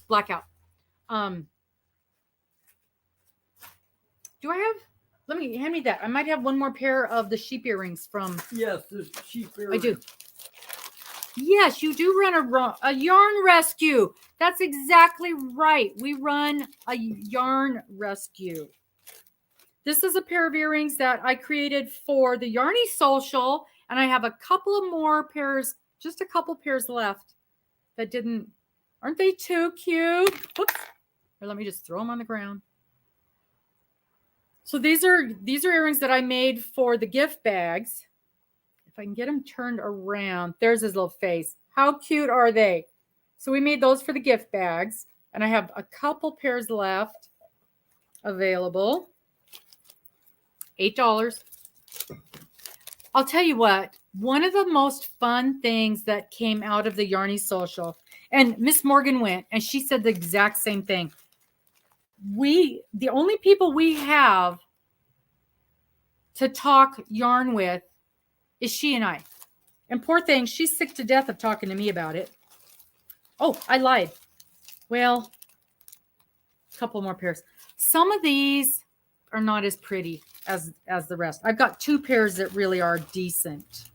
blackout. Do I have? Let me hand me that. I might have one more pair of the sheep earrings from. Yes, the sheep earrings. I do. Yes, you do run a yarn rescue. That's exactly right. We run a yarn rescue. This is a pair of earrings that I created for the Yarny Social, and I have a couple of more pairs, just a couple pairs left that didn't. Aren't they too cute? Whoops. Or let me just throw them on the ground. So these are earrings that I made for the gift bags. If I can get them turned around, there's his little face. How cute are they? So we made those for the gift bags, and I have a couple pairs left available. $8. I'll tell you what, one of the most fun things that came out of the Yarny Social, and Miss Morgan went, and she said the exact same thing. The only people we have to talk yarn with is she and I. And poor thing, she's sick to death of talking to me about it. Oh, I lied. Well, a couple more pairs. Some of these are not as pretty as the rest. I've got 2 pairs that really are decent.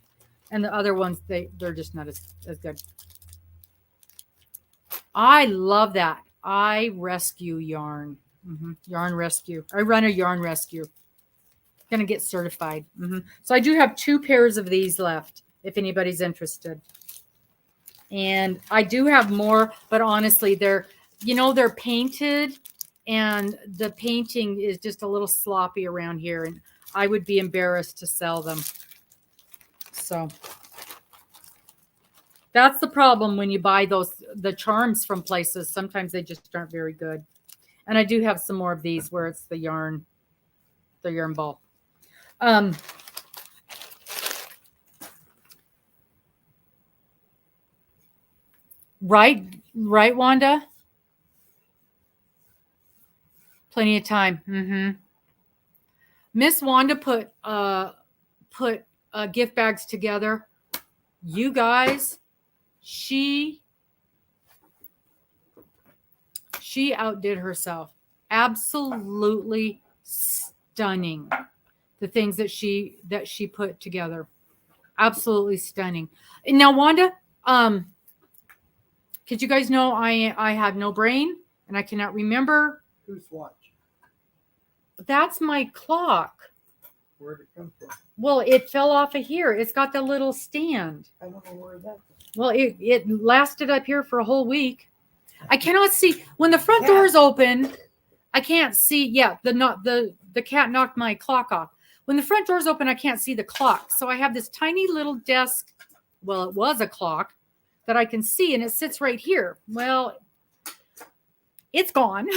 And the other ones, they're just not as good. I love that. I rescue yarn. Yarn rescue. I run a yarn rescue. Going to get certified. So I do have 2 pairs of these left if anybody's interested. And I do have more, but honestly, they're painted, and the painting is just a little sloppy around here, and I would be embarrassed to sell them. So that's the problem when you buy the charms from places. Sometimes they just aren't very good. And I do have some more of these where it's the yarn ball. Right, Wanda? Plenty of time. Miss Wanda put gift bags together. You guys, she outdid herself. Absolutely stunning. The things that she put together. Absolutely stunning. And now, Wanda, because you guys know I have no brain and I cannot remember. Whose watch? That's my clock. Where'd it come from? Well, it fell off of here. It's got the little stand. I don't know where that is. Well, it lasted up here for a whole week. I cannot see when the front door is open. I can't see. Yeah, the cat knocked my clock off. When the front door is open, I can't see the clock. So I have this tiny little desk. Well, it was a clock that I can see, and it sits right here. Well, it's gone.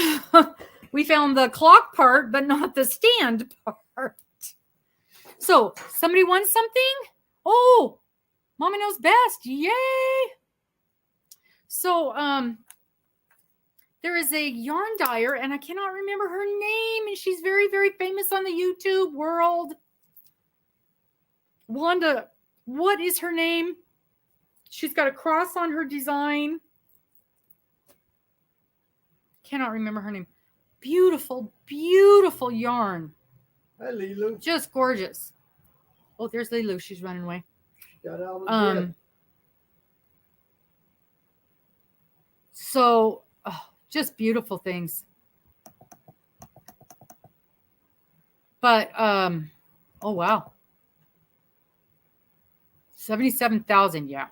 We found the clock part, but not the stand part. So somebody won something? Oh, Mama knows best. Yay. So there is a yarn dyer, and I cannot remember her name, and she's very, very famous on the YouTube world. Wanda, what is her name? She's got a cross on her design. Cannot remember her name. Beautiful, beautiful yarn. Hi, Lilu. Just gorgeous. Oh, there's Lilu. She's running away. She got out of bed. So, just beautiful things. But, oh, wow. 77,000, yeah.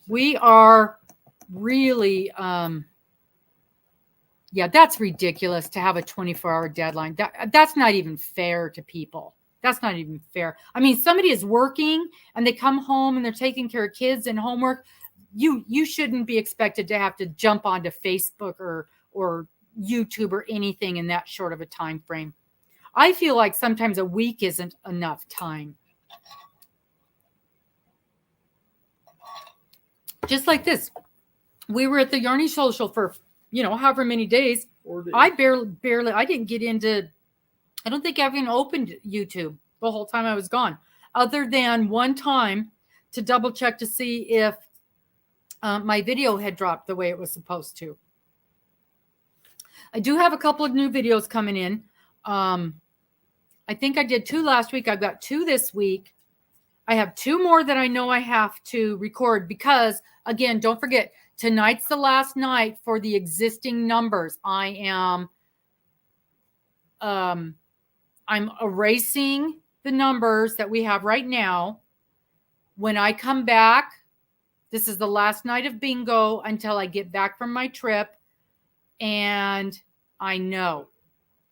We are really, yeah, that's ridiculous to have a 24-hour deadline. That's not even fair to people. That's not even fair. I mean, somebody is working and they come home and they're taking care of kids and homework. You shouldn't be expected to have to jump onto Facebook or YouTube or anything in that short of a time frame. I feel like sometimes a week isn't enough time. Just like this. We were at the Yarny Social for, however many days. I barely, I didn't get into, I don't think I even opened YouTube the whole time I was gone, other than one time to double check to see if my video had dropped the way it was supposed to. I do have a couple of new videos coming in. I think I did 2 last week. I've got 2 this week. I have 2 more that I know I have to record because, again, don't forget, tonight's the last night for the existing numbers. I'm erasing the numbers that we have right now. When I come back, this is the last night of bingo until I get back from my trip. And I know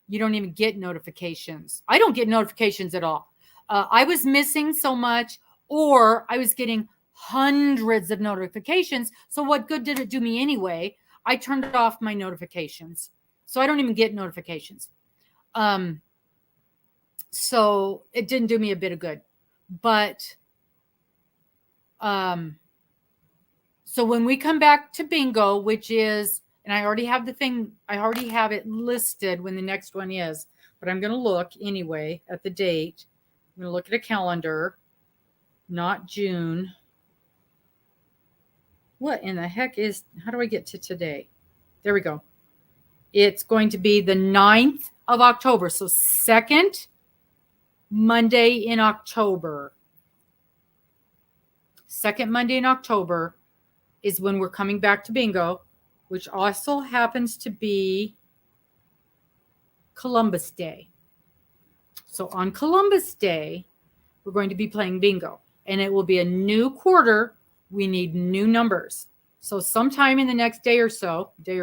you don't even get notifications. I don't get notifications at all. I was missing so much, or I was getting hundreds of notifications. So what good did it do me anyway? I turned off my notifications. So I don't even get notifications. So it didn't do me a bit of good. But so when we come back to bingo, which is, and I already have the thing, I already have it listed when the next one is, but I'm going to look anyway at the date. I'm going to look at a calendar, not June. What in the heck is, how do I get to today? There we go. It's going to be the 9th of October. So 2nd Monday in October. 2nd Monday in October is when we're coming back to bingo, which also happens to be Columbus Day. So on Columbus Day, we're going to be playing bingo, and it will be a new quarter we need new numbers. So sometime in the next day or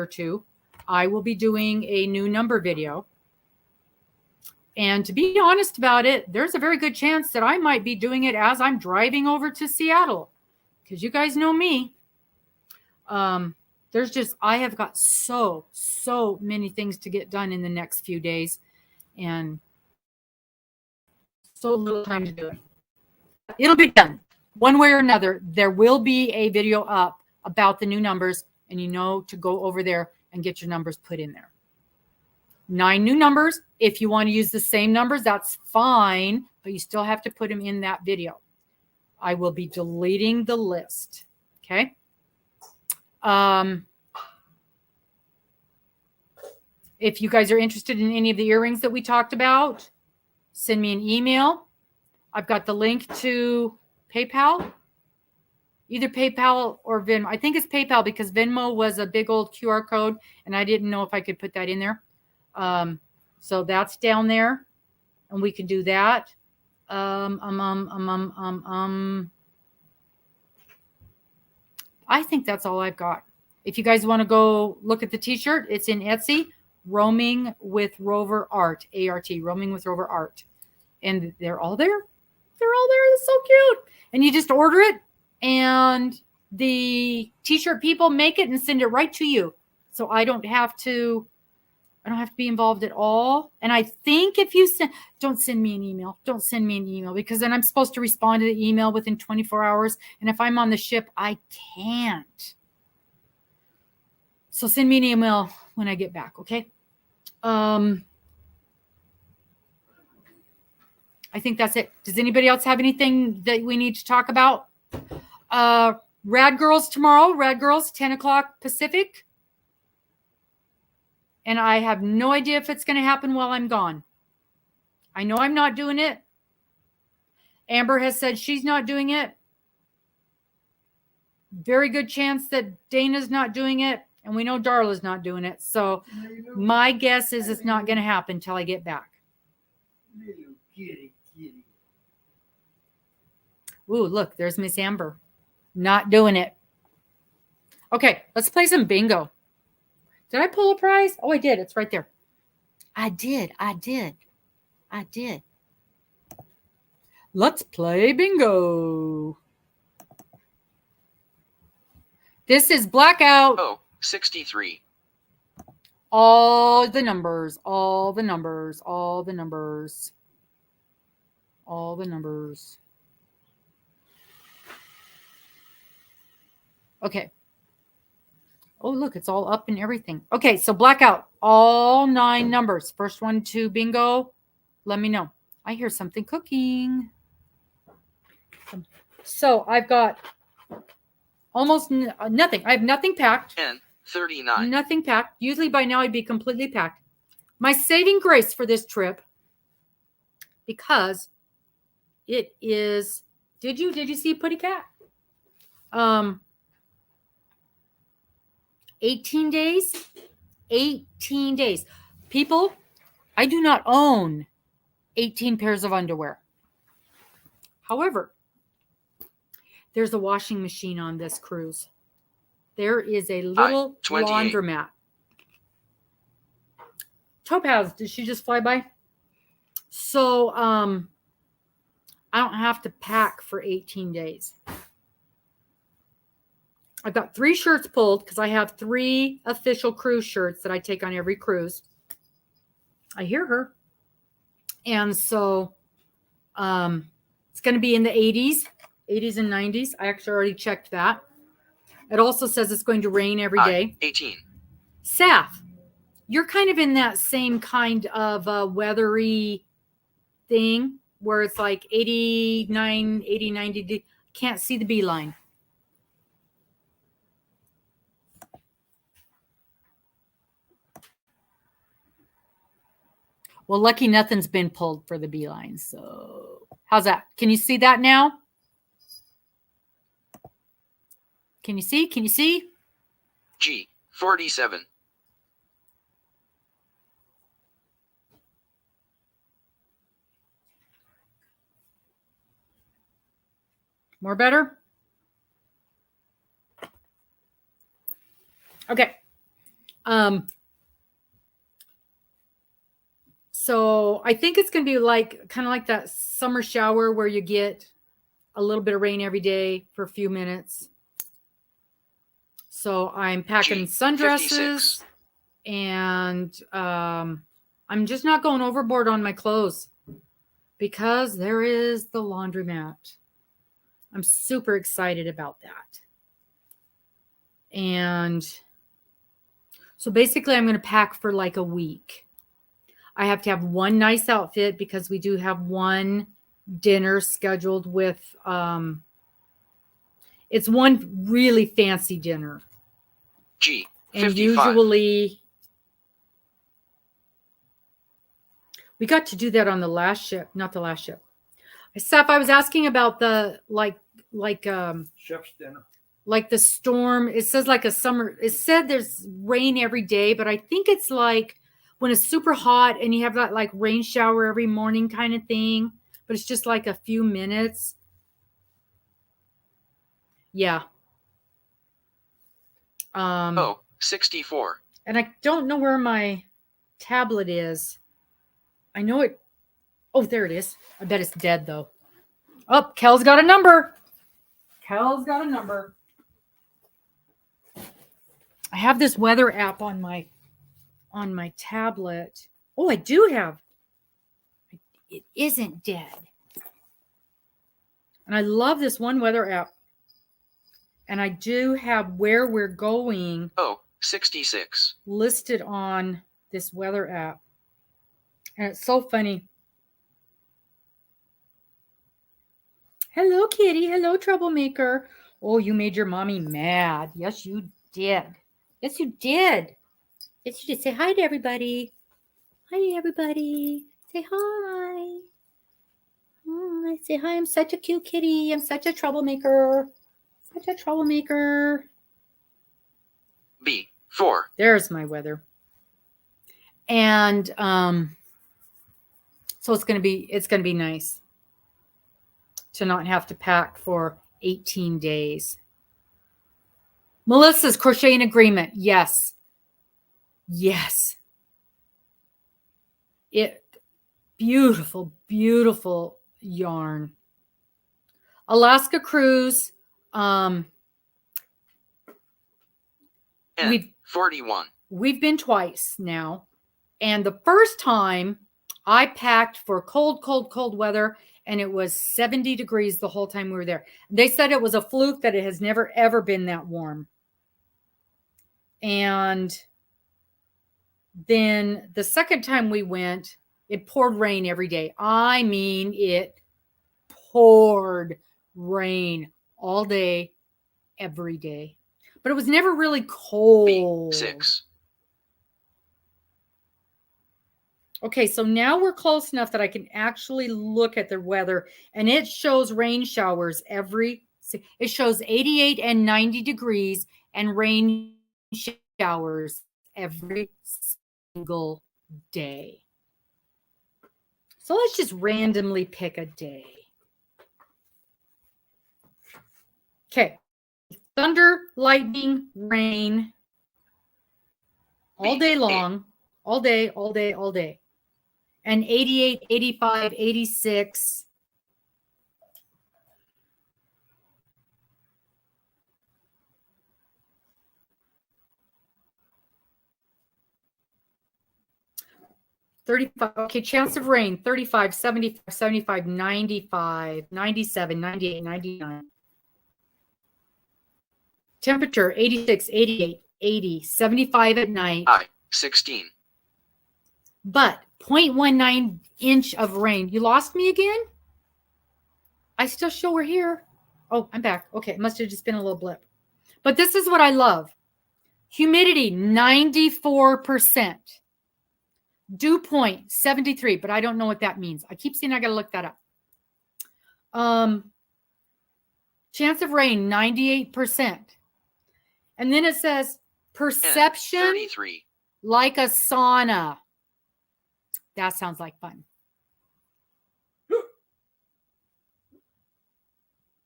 two, I will be doing a new number video. And to be honest about it, there's a very good chance that I might be doing it as I'm driving over to Seattle. Because you guys know me. I have got so many things to get done in the next few days. And so little time to do it. It'll be done. One way or another, there will be a video up about the new numbers, and you know to go over there and get your numbers put in there. 9 new numbers. If you want to use the same numbers, that's fine, but you still have to put them in that video. I will be deleting the list. Okay. If you guys are interested in any of the earrings that we talked about, send me an email. I've got the link to PayPal, either PayPal or Venmo. I think it's PayPal because Venmo was a big old QR code and I didn't know if I could put that in there. So that's down there and we can do that. I think that's all I've got. If you guys want to go look at the t-shirt, it's in Etsy, Roaming with Rover Art, A-R-T, Roaming with Rover Art. And they're all there. They're all there. It's so cute. And you just order it and the t-shirt people make it and send it right to you. So I don't have to be involved at all. And I think if you don't send me an email. Don't send me an email because then I'm supposed to respond to the email within 24 hours. And if I'm on the ship, I can't. So send me an email when I get back. Okay. I think that's it. Does anybody else have anything that we need to talk about? Rad Girls tomorrow. Rad Girls, 10 o'clock Pacific. And I have no idea if it's going to happen while I'm gone. I know I'm not doing it. Amber has said she's not doing it. Very good chance that Dana's not doing it. And we know Darla's not doing it. So my guess is it's not going to happen until I get back. Little kitty. Ooh, look, there's Miss Amber. Not doing it. Okay, let's play some bingo. Did I pull a prize? Oh, I did. It's right there. I did. Let's play bingo. This is blackout. Oh, 63. All the numbers, all the numbers, all the numbers, all the numbers. Okay. Oh, look, it's all up and everything. Okay, so blackout, all 9 numbers. First one to bingo, let me know. I hear something cooking. So I've got almost nothing. I have nothing packed. 10, 39. Nothing packed. Usually by now I'd be completely packed. My saving grace for this trip, because it is, did you see Putty Cat? 18 days. 18 days. People, I do not own 18 pairs of underwear. However, there's a washing machine on this cruise. There is a little laundromat. Topaz, did she just fly by? So I don't have to pack for 18 days. I've got 3 shirts pulled because I have 3 official cruise shirts that I take on every cruise. I hear her. And so it's going to be in the 80s and 90s. I actually already checked that. It also says it's going to rain every day. 18. Saf, you're kind of in that same kind of weathery thing where it's like 89, 80, 90. Can't see the beeline. Well, lucky nothing's been pulled for the beeline. So how's that? Can you see that now? Can you see? Can you see? G, 47. More better? Okay. So I think it's going to be like kind of like that summer shower where you get a little bit of rain every day for a few minutes. So I'm packing sundresses, and I'm just not going overboard on my clothes because there is the laundromat. I'm super excited about that. And so basically I'm going to pack for like a week. I have to have one nice outfit because we do have one dinner scheduled with, it's one really fancy dinner. G. And 55. usually we got to do that on the last ship, not the last ship. Seth, I was asking about the Chef's dinner. like the storm. It says like a summer. It said there's rain every day, but I think it's like when it's super hot and you have that like rain shower every morning kind of thing, but it's just like a few minutes. Yeah. 64. And I don't know where my tablet is. I know it. Oh, there it is. I bet it's dead though. Oh, Kel's got a number. Kel's got a number. I have this weather app on my tablet. Oh, I do have. It isn't dead. And I love this one weather app. And I do have where we're going 66. listed on this weather app. And it's so funny. Hello, kitty. Hello, troublemaker. Oh, you made your mommy mad. Yes, you did. Yes, you did. Yes, you did. Say hi to everybody. Hi, everybody. Say hi. Hi. Say hi. I'm such a cute kitty. I'm such a troublemaker. Such a troublemaker. B. 4. There's my weather. And so it's gonna be nice to not have to pack for 18 days. Melissa's crocheting agreement. Yes. Yes. Beautiful, beautiful yarn. Alaska cruise. N. 41. We've been twice now. And the first time I packed for cold, cold, cold weather, and it was 70 degrees the whole time we were there. They said it was a fluke that it has never, ever been that warm. And then the second time we went, it poured rain every day. I mean, it poured rain all day, every day. But it was never really cold. B6. Okay, so now we're close enough that I can actually look at the weather, and it shows rain showers it shows 88 and 90 degrees and rain showers every single day. So let's just randomly pick a day. Okay. Thunder, lightning, rain, all day long, all day, all day, all day. And 88, 85, 86. Okay, chance of rain, 35, 75, 75, 95, 97, 98, 99. Temperature, 86, 88, 80, 75 at night. 16. But 0.19 inch of rain. You lost me again? I still show her here. Oh, I'm back. Okay, it must have just been a little blip. But this is what I love. Humidity, 94%. Dew point, 73, but I don't know what that means. I keep saying I got to look that up. Chance of rain, 98%. And then it says perception 33. like a sauna. That sounds like fun.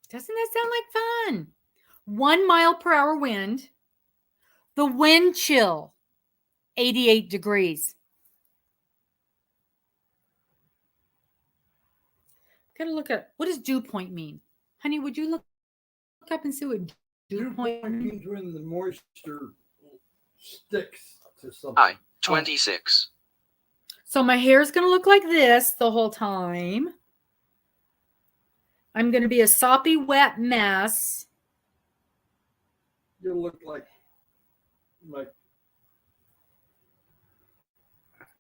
Doesn't that sound like fun? 1 mile per hour wind, The wind chill, 88 degrees. Gotta look at, what does dew point mean? Honey, would you look up and see what dew point means when the moisture sticks to something. I, 26. So my hair is going to look like this the whole time. I'm going to be a soppy, wet mess. You'll look like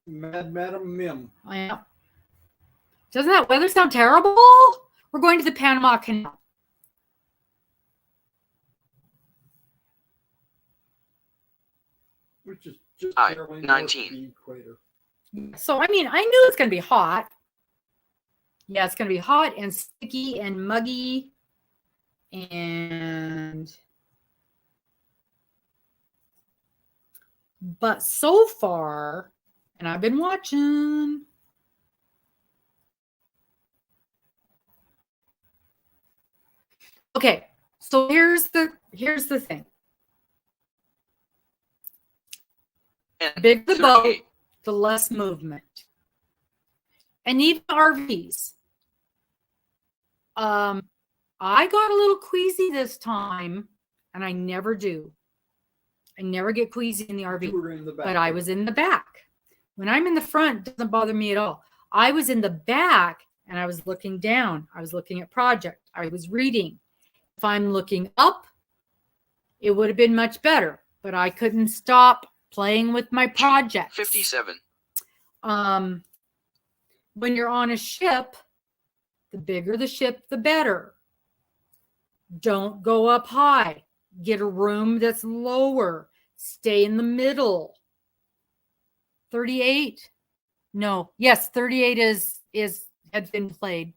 Madam Mim. Yeah. Doesn't that weather sound terrible? We're going to the Panama Canal. Which is just I, barely 19. north of the equator. So, I mean, I knew it's going to be hot. Yeah, it's going to be hot and sticky and muggy. But so far, and I've been watching. Okay, so here's the thing. The bigger the boat, the less movement. And even RVs. I got a little queasy this time, and I never do. I never get queasy in the RV. You were in the back. But I was in the back. When I'm in the front, it doesn't bother me at all. I was in the back, and I was looking down. I was looking at project. I was reading. If I'm looking up, it would have been much better. But I couldn't stop playing with my project. 57. When you're on a ship, the bigger the ship, the better. Don't go up high. Get a room that's lower. Stay in the middle. 38. No. Yes, 38 had been played.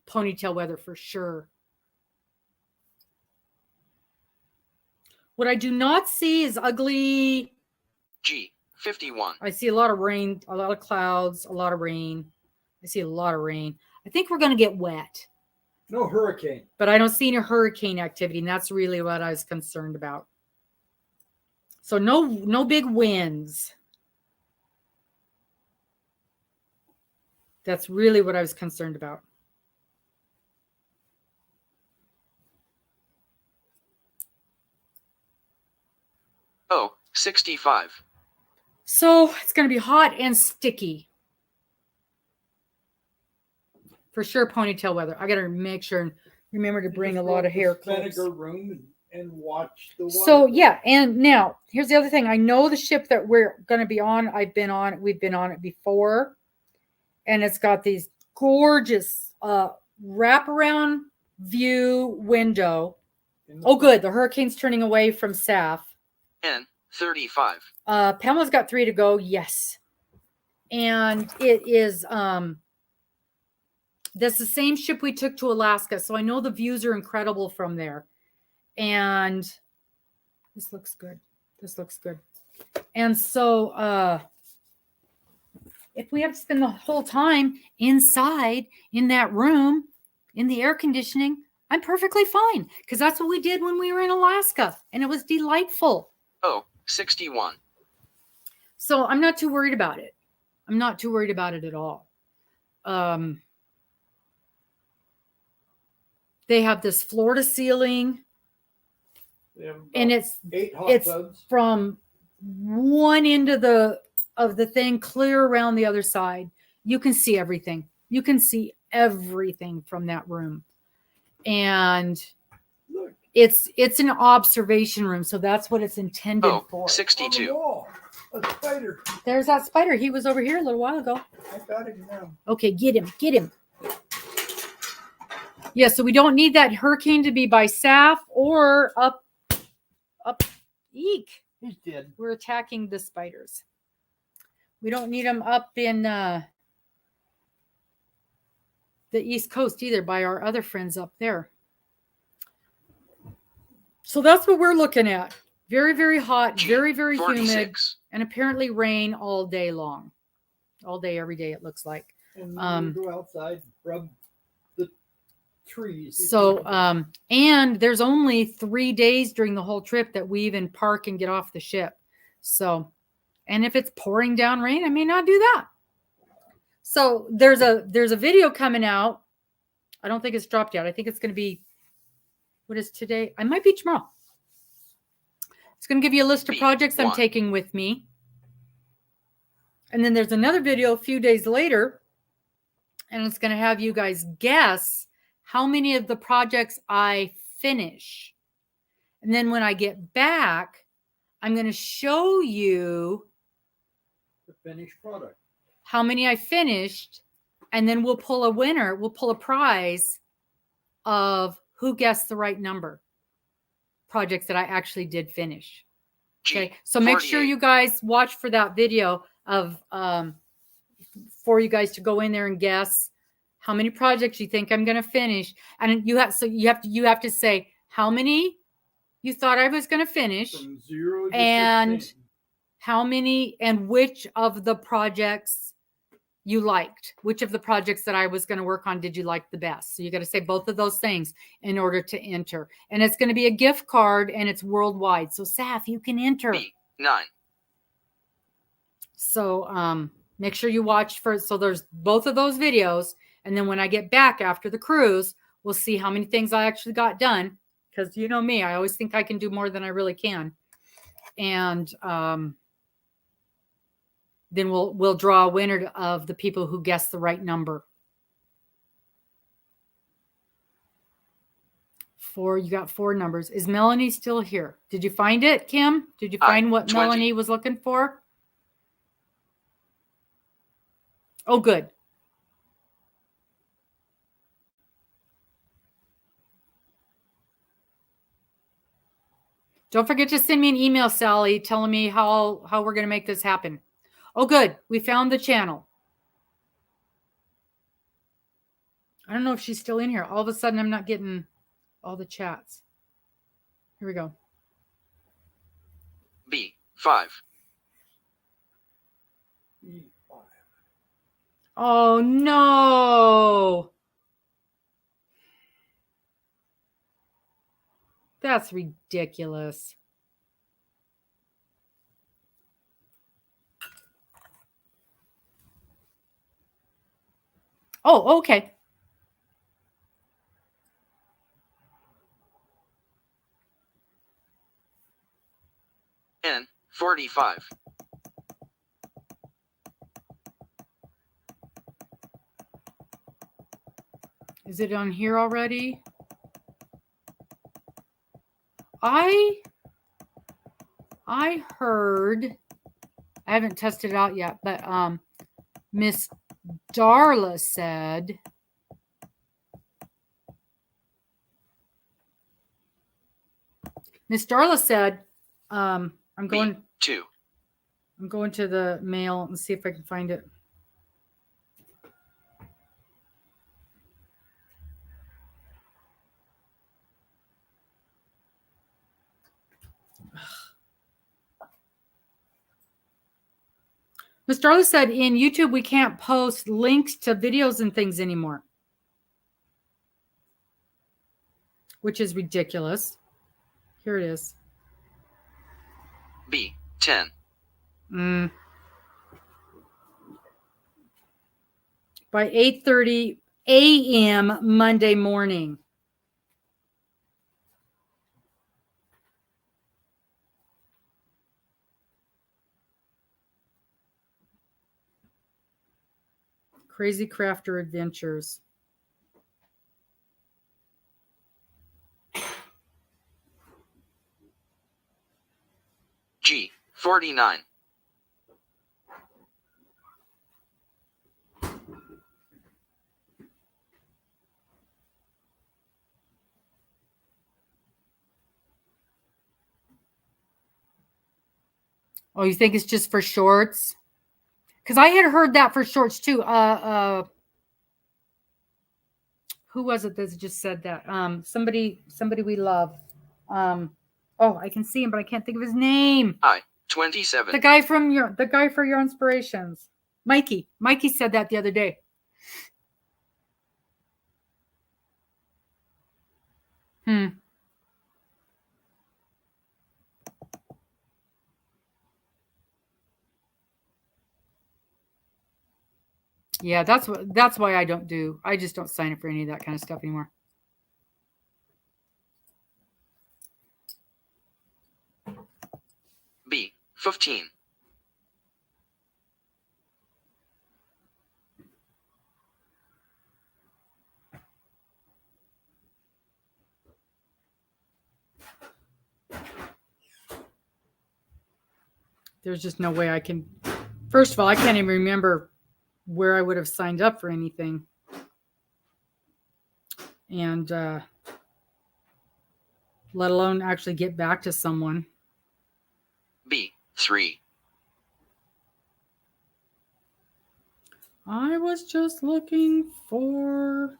Ponytail weather for sure. What I do not see is ugly. G, 51. I see a lot of rain, a lot of clouds, a lot of rain. I see a lot of rain. I think we're going to get wet. No hurricane. But I don't see any hurricane activity, and that's really what I was concerned about. So no big winds. That's really what I was concerned about. Oh, 65. So it's going to be hot and sticky. For sure, ponytail weather. I got to make sure and remember to bring a lot of hair clips. Room and watch the water. So yeah, and now here's the other thing. I know the ship that we're going to be on. We've been on it before, and it's got these gorgeous wraparound view window. Oh, good. The hurricane's turning away from Saf. N, 35. Pamela's got 3 to go. Yes, and it is. That's the same ship we took to Alaska, so I know the views are incredible from there. And this looks good. This looks good. And so if we have to spend the whole time inside in that room, in the air conditioning, I'm perfectly fine. Because that's what we did when we were in Alaska. And it was delightful. Oh, 61. So I'm not too worried about it. I'm not too worried about it at all. They have this floor to ceiling. And it's 8 hot tubs from one end of the thing clear around the other side. You can see everything. You can see everything from that room. And Look, it's an observation room, so that's what it's intended for. 62. on the wall, a spider. There's that spider. He was over here a little while ago. I got him now. Okay, get him. Get him. Yeah, so we don't need that hurricane to be by Saf or up. Eek. He's dead. We're attacking the spiders. We don't need them up in the East Coast either by our other friends up there. So that's what we're looking at. Very, very hot, very, very 46. humid, and apparently rain all day long. All day, every day, it looks like. And when you go outside, rub the trees. So, and there's only 3 days during the whole trip that we even park and get off the ship. So, and if it's pouring down rain, I may not do that. So there's a video coming out. I don't think it's dropped yet. I think it's going to be, what is today? I might be tomorrow. It's going to give you a list of projects I'm taking with me. And then there's another video a few days later, and it's going to have you guys guess how many of the projects I finish. And then when I get back, I'm going to show you The finished product. how many I finished, and then we'll pull a winner. We'll pull a prize of who guessed the right number projects that I actually did finish. Okay, so make sure you guys watch for that video of for you guys to go in there and guess how many projects you think I'm going to finish, and you have to say how many you thought I was going to finish, From 0 to and 16. how many and which of the projects you liked. Which of the projects that I was going to work on did you like the best? So you got to say both of those things in order to enter. And it's going to be a gift card, and it's worldwide. So Saf, you can enter. B9. So make sure you watch for, so there's both of those videos. And then when I get back after the cruise, we'll see how many things I actually got done. Because you know me, I always think I can do more than I really can. And then we'll draw a winner of the people who guessed the right number. You got 4 numbers. Is Melanie still here? Did you find it, Kim? Did you find what 20. Melanie was looking for? Oh, good. Don't forget to send me an email, Sally, telling me how we're going to make this happen. Oh, good. We found the channel. I don't know if she's still in here. All of a sudden, I'm not getting all the chats. Here we go. B5. E5. Oh, no. That's ridiculous. Oh, okay. N45. Is it on here already? I heard, I haven't tested it out yet, but Miss Darla said I'm going B2. I'm going to the mail and see if I can find it. Miss Darla said in YouTube we can't post links to videos and things anymore, which is ridiculous. Here it is. B10. By 8:30 a.m. Monday morning. Crazy Crafter Adventures. G49. Oh, you think it's just for shorts? Because I had heard that for shorts too. Who was it that just said that? Somebody we love. Oh, I can see him, but I can't think of his name. I27. The guy for your inspirations. Mikey. Mikey said that the other day. Yeah, that's why I just don't sign up for any of that kind of stuff anymore. B. 15. There's just no way I can. First of all, I can't even remember where I would have signed up for anything. And let alone actually get back to someone. B. 3. I was just looking for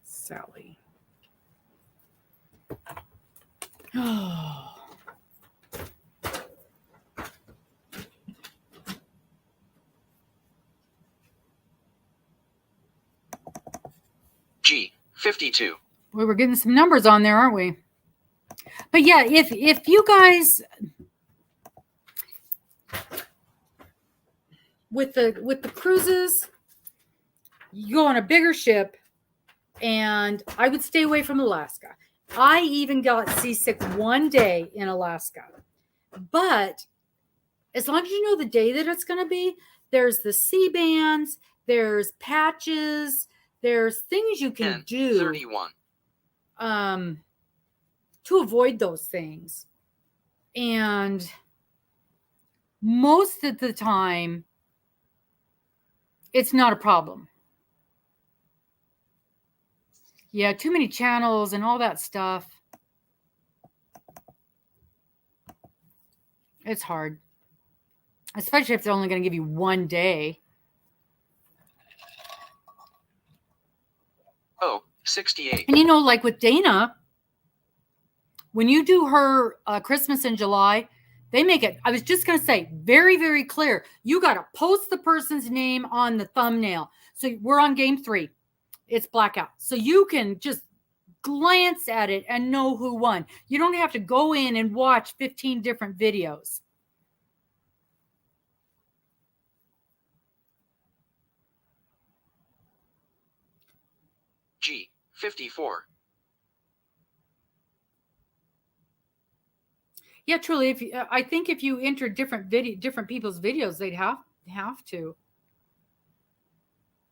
Sally. Oh. G. 52. Well, we're getting some numbers on there, aren't we? But yeah, if you guys with the cruises, you go on a bigger ship, and I would stay away from Alaska. I even got seasick one day in Alaska. But as long as you know the day that it's going to be, there's the sea bands, there's patches, there's things you can do 31. To avoid those things. And most of the time, it's not a problem. Yeah, too many channels and all that stuff. It's hard. Especially if they're only going to give you one day. Oh, 68. And you know, like with Dana, when you do her Christmas in July, they make it, I was just going to say, very, very clear. You got to post the person's name on the thumbnail. So we're on game 3. It's blackout. So you can just glance at it and know who won. You don't have to go in and watch 15 different videos. G. 54. Yeah, truly. If I think if you enter different people's videos, they'd have to.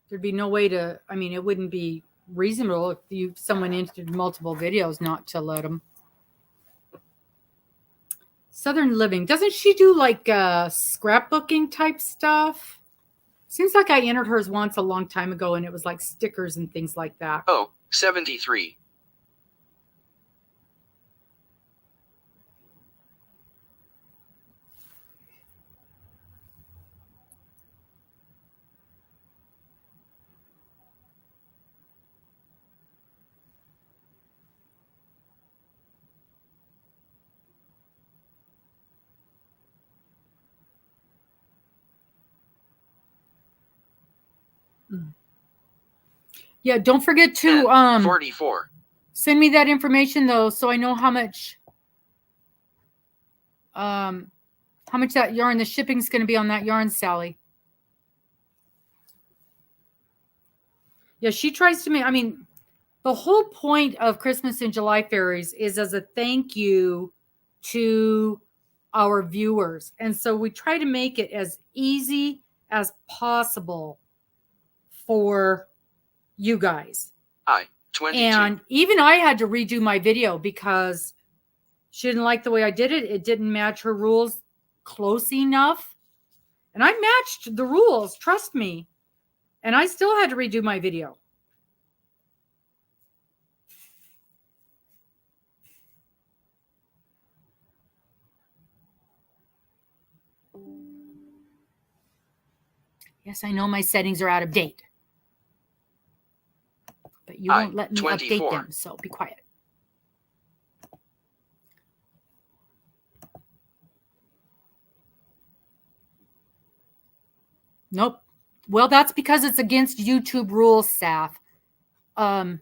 There'd be no way to. I mean, it wouldn't be reasonable if someone entered multiple videos not to let them. Southern Living, doesn't she do like scrapbooking type stuff? Seems like I entered hers once a long time ago, and it was like stickers and things like that. Oh, 73. Yeah, don't forget to 44. send me that information though, so I know how much that yarn, the shipping's going to be on that yarn, Sally. Yeah, she tries to make, I mean, the whole point of Christmas in July fairies is as a thank you to our viewers. And so we try to make it as easy as possible for you guys. 22. And even I had to redo my video because she didn't like the way I did it. It didn't match her rules close enough. And I matched the rules, trust me. And I still had to redo my video. Yes, I know my settings are out of date. But you won't let me 24. update them, so be quiet. Nope. Well, that's because it's against YouTube rules, Saf. My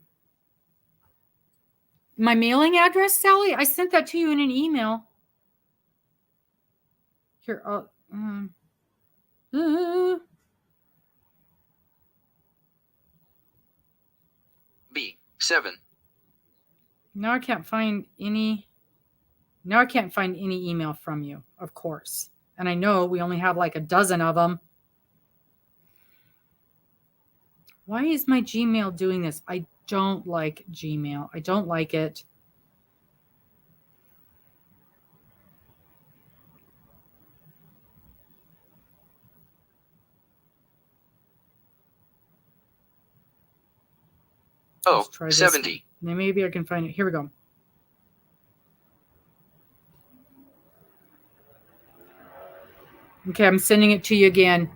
mailing address, Sally, I sent that to you in an email. Here, B 7. now I can't find any. Now I can't find any email from you, of course. And I know we only have like a dozen of them. Why is my Gmail doing this? I don't like Gmail. I don't like it. Oh, Let's try this 70. one. Maybe I can find it. Here we go. Okay, I'm sending it to you again.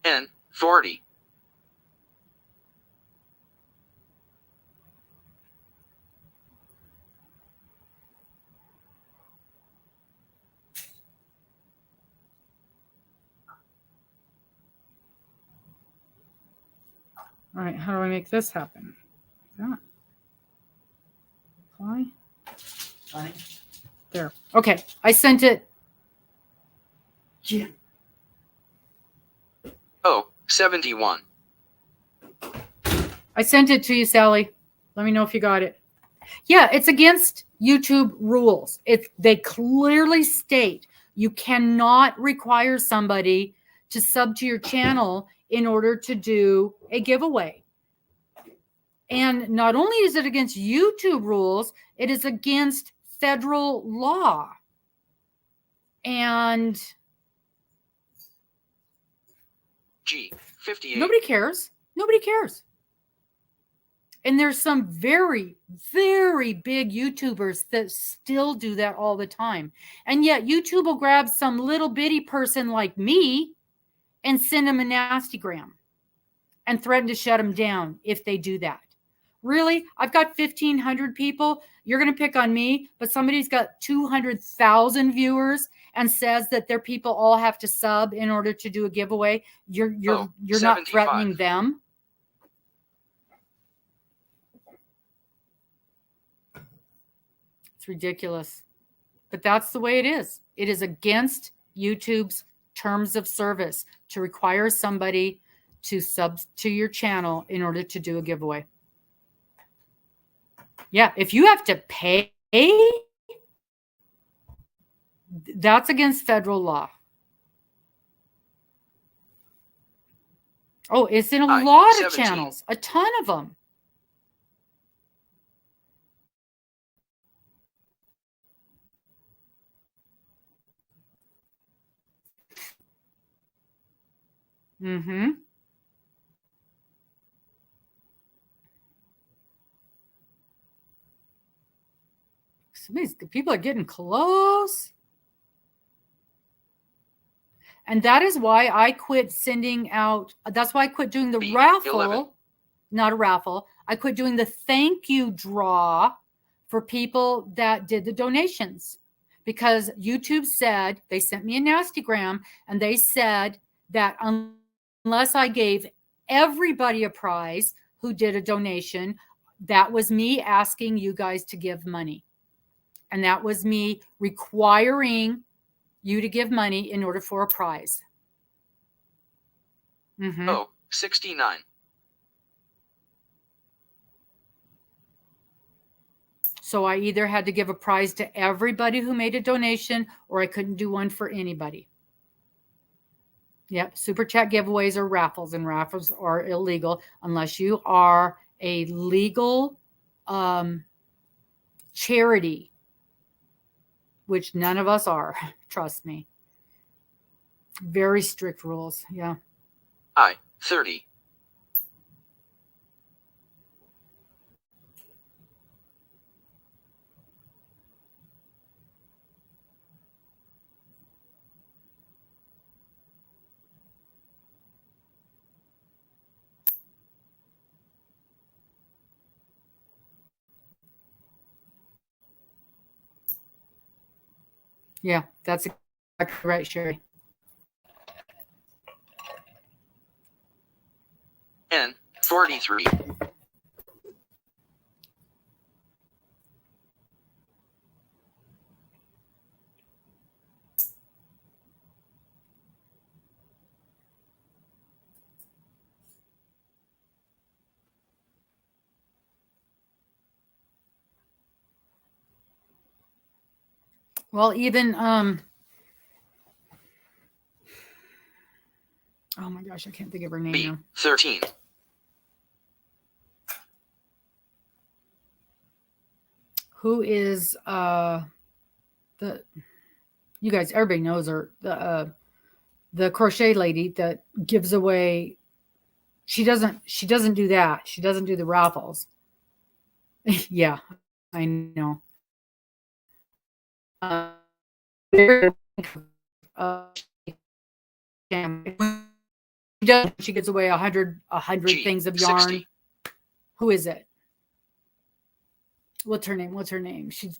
N 40. All right, how do I make this happen? That. Apply. Honey. There. Okay, I sent it. Yeah. Oh, 71. I sent it to you, Sally. Let me know if you got it. Yeah, it's against YouTube rules. They clearly state you cannot require somebody to sub to your channel in order to do a giveaway. And not only is it against YouTube rules, it is against federal law. And G 58. nobody cares. Nobody cares. And there's some very, very big YouTubers that still do that all the time. And yet YouTube will grab some little bitty person like me and send them a nastygram and threaten to shut them down if they do that. Really? I've got 1,500 people. You're going to pick on me, but somebody's got 200,000 viewers and says that their people all have to sub in order to do a giveaway. You're not threatening them. It's ridiculous. But that's the way it is. It is against YouTube's terms of service to require somebody to sub to your channel in order to do a giveaway. Yeah, if you have to pay, that's against federal law. Oh, it's in a lot of channels, a ton of them. Mm-hmm. These people are getting close. And that is why I quit sending out, that's why I quit doing the raffle, 11. Not a raffle. I quit doing the thank you draw for people that did the donations. Because YouTube said, they sent me a nastygram, and they said that unless I gave everybody a prize who did a donation, that was me asking you guys to give money. And that was me requiring you to give money in order for a prize. Mm-hmm. Oh, 69. So I either had to give a prize to everybody who made a donation, or I couldn't do one for anybody. Yep, super chat giveaways are raffles, and raffles are illegal unless you are a legal charity, which none of us are. Trust me. Very strict rules. Yeah. I 30. Yeah, that's exactly right, Sherry. N 43. Well, even oh my gosh, I can't think of her name B now. 13. Who is the you guys, everybody knows her, the crochet lady that gives away. She doesn't do that. She doesn't do the raffles. Yeah, I know. Uh, she gives away 100 things of yarn. 60. Who is it? What's her name? She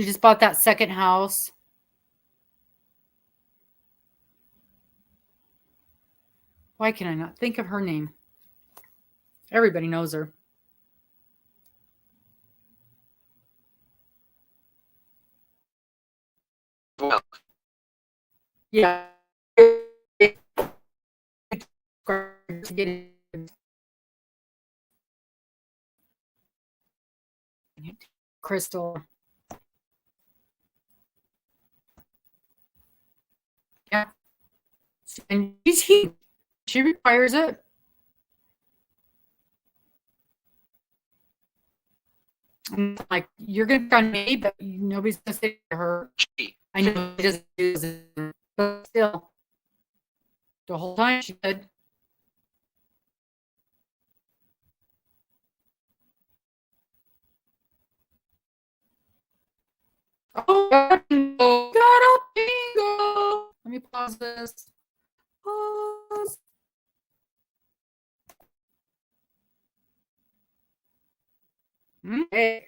just bought that second house. Why can I not think of her name? Everybody knows her. Well, Yeah. Crystal. Yeah. And she's huge. She requires it. I'm like, you're going to be on me, but nobody's going to say to her. G I know she doesn't do it, but still, the whole time she said, oh, got a bingo. Let me pause this. Pause. Okay.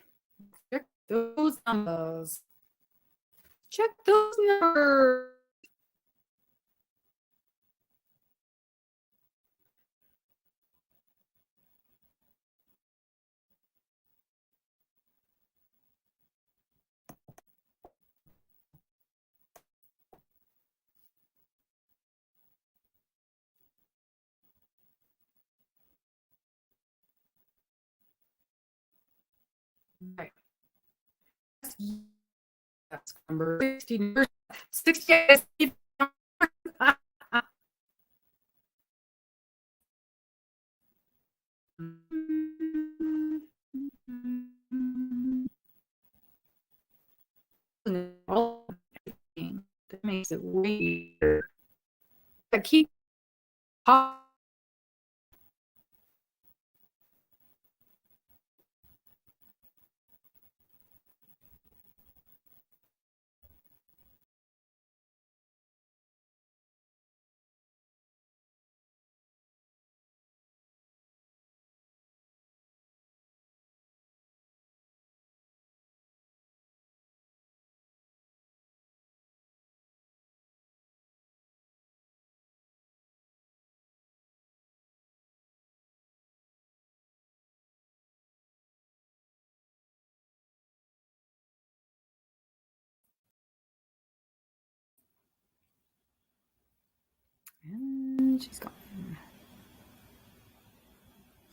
Check those numbers. Check those numbers. Right. That's number 60. 60. That makes it weird. I keep and she's gone.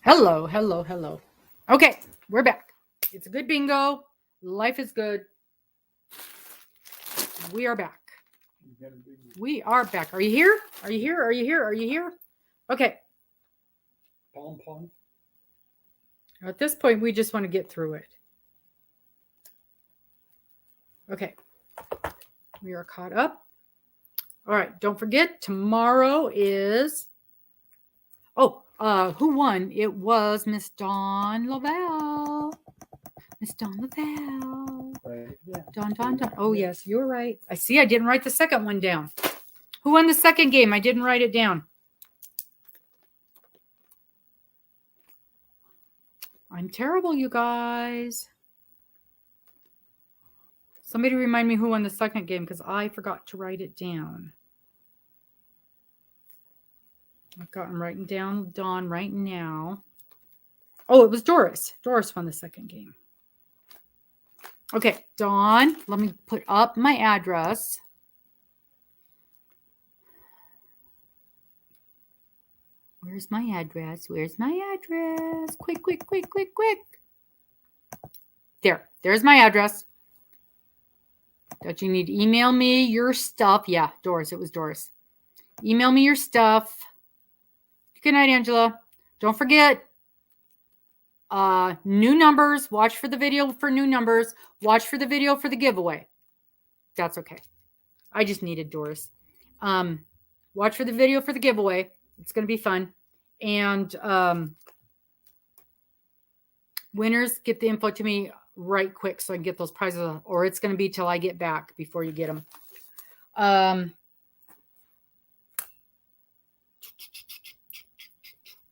Hello, hello, hello. Okay, we're back. It's a good bingo. Life is good. We are back. We are back. Are you here? Are you here? Are you here? Are you here? Okay. Pom-pom. At this point, we just want to get through it. Okay. We are caught up. All right. Don't forget, tomorrow is... Oh, who won? It was Miss Dawn Lavelle. Miss Dawn Lavelle. Right. Yeah. Dawn. Oh, yes, you're right. I see. I didn't write the second one down. Who won the second game? I didn't write it down. I'm terrible, you guys. Somebody remind me who won the second game because I forgot to write it down. I'm writing down Dawn right now. Oh, it was Doris. Doris won the second game. Okay, Dawn, let me put up my address. Where's my address? Where's my address? Quick, quick, quick, quick, quick. There's my address. Don't you need to email me your stuff? Yeah, Doris, it was Doris. Email me your stuff. Good night, Angela. Don't forget, new numbers. Watch for the video for new numbers. Watch for the video for the giveaway. That's okay. I just needed Doris. Watch for the video for the giveaway. It's going to be fun. And winners, get the info to me right quick so I can get those prizes, or it's going to be till I get back before you get them.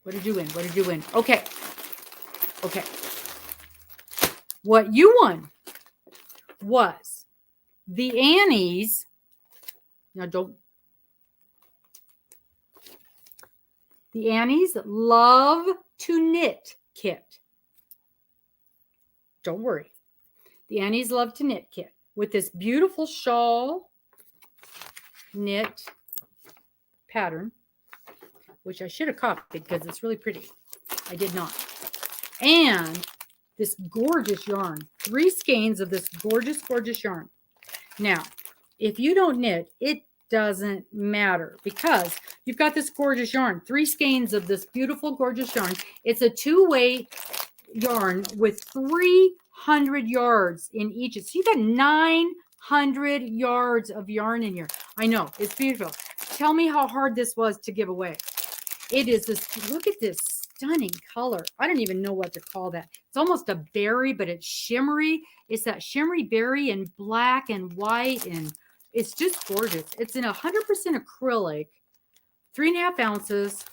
What did you win? What did you win? Okay. Okay. What you won was the Annies. Now don't. The Annies Love to Knit kit. Don't worry. The Annies Love to Knit kit with this beautiful shawl knit pattern, which I should have copied because it's really pretty. I did not. And this gorgeous yarn. 3 skeins of this gorgeous, gorgeous yarn. Now, if you don't knit, it doesn't matter because you've got this gorgeous yarn. 3 skeins of this beautiful, gorgeous yarn. It's a 2-way yarn with 300 yards in each. So you got 900 yards of yarn in here. I know, it's beautiful. Tell me how hard this was to give away. It is this, look at this stunning color. I don't even know what to call that. It's almost a berry, but it's shimmery. It's that shimmery berry and black and white, and it's just gorgeous. It's in 100% acrylic, 3.5 ounces.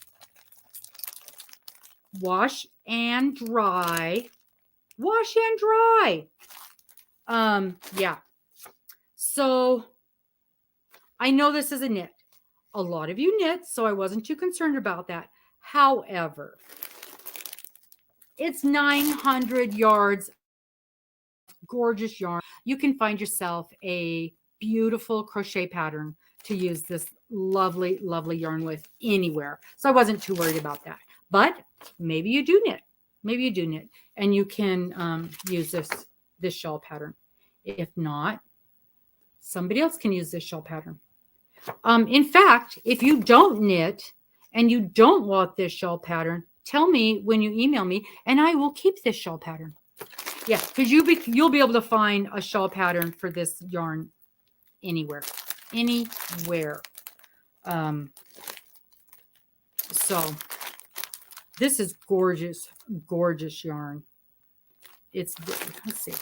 Wash and dry. Wash and dry. Yeah. So I know this is a knit. A lot of you knit, so I wasn't too concerned about that. However, it's 900 yards, gorgeous yarn. You can find yourself a beautiful crochet pattern to use this lovely, lovely yarn with anywhere. So I wasn't too worried about that. But maybe you do knit. Maybe you do knit, and you can use this shawl pattern. If not, somebody else can use this shawl pattern. In fact, if you don't knit and you don't want this shawl pattern, tell me when you email me, and I will keep this shawl pattern. Yeah, because you'll be able to find a shawl pattern for this yarn anywhere. So this is gorgeous, gorgeous yarn. Let's see.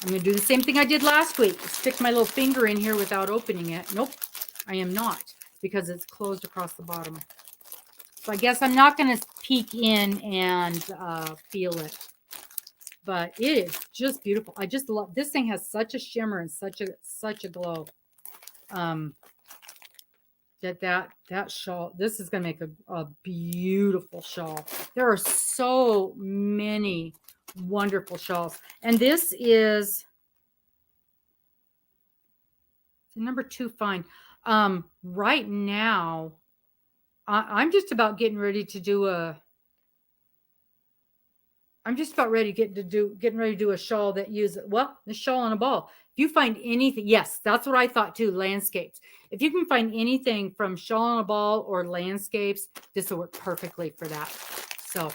I'm going to do the same thing I did last week. Stick my little finger in here without opening it. Nope, I am not, because it's closed across the bottom. So I guess I'm not going to peek in and feel it. But it is just beautiful. I just love, this thing has such a shimmer and such a glow. That shawl, this is going to make a beautiful shawl. There are so many wonderful shawls. And this is number 2 fine. Right now, I'm just about getting ready to do getting ready to do a shawl that uses, well, the shawl on a ball. If you find anything, yes, that's what I thought too, landscapes. If you can find anything from shawl on a ball or landscapes, this will work perfectly for that. So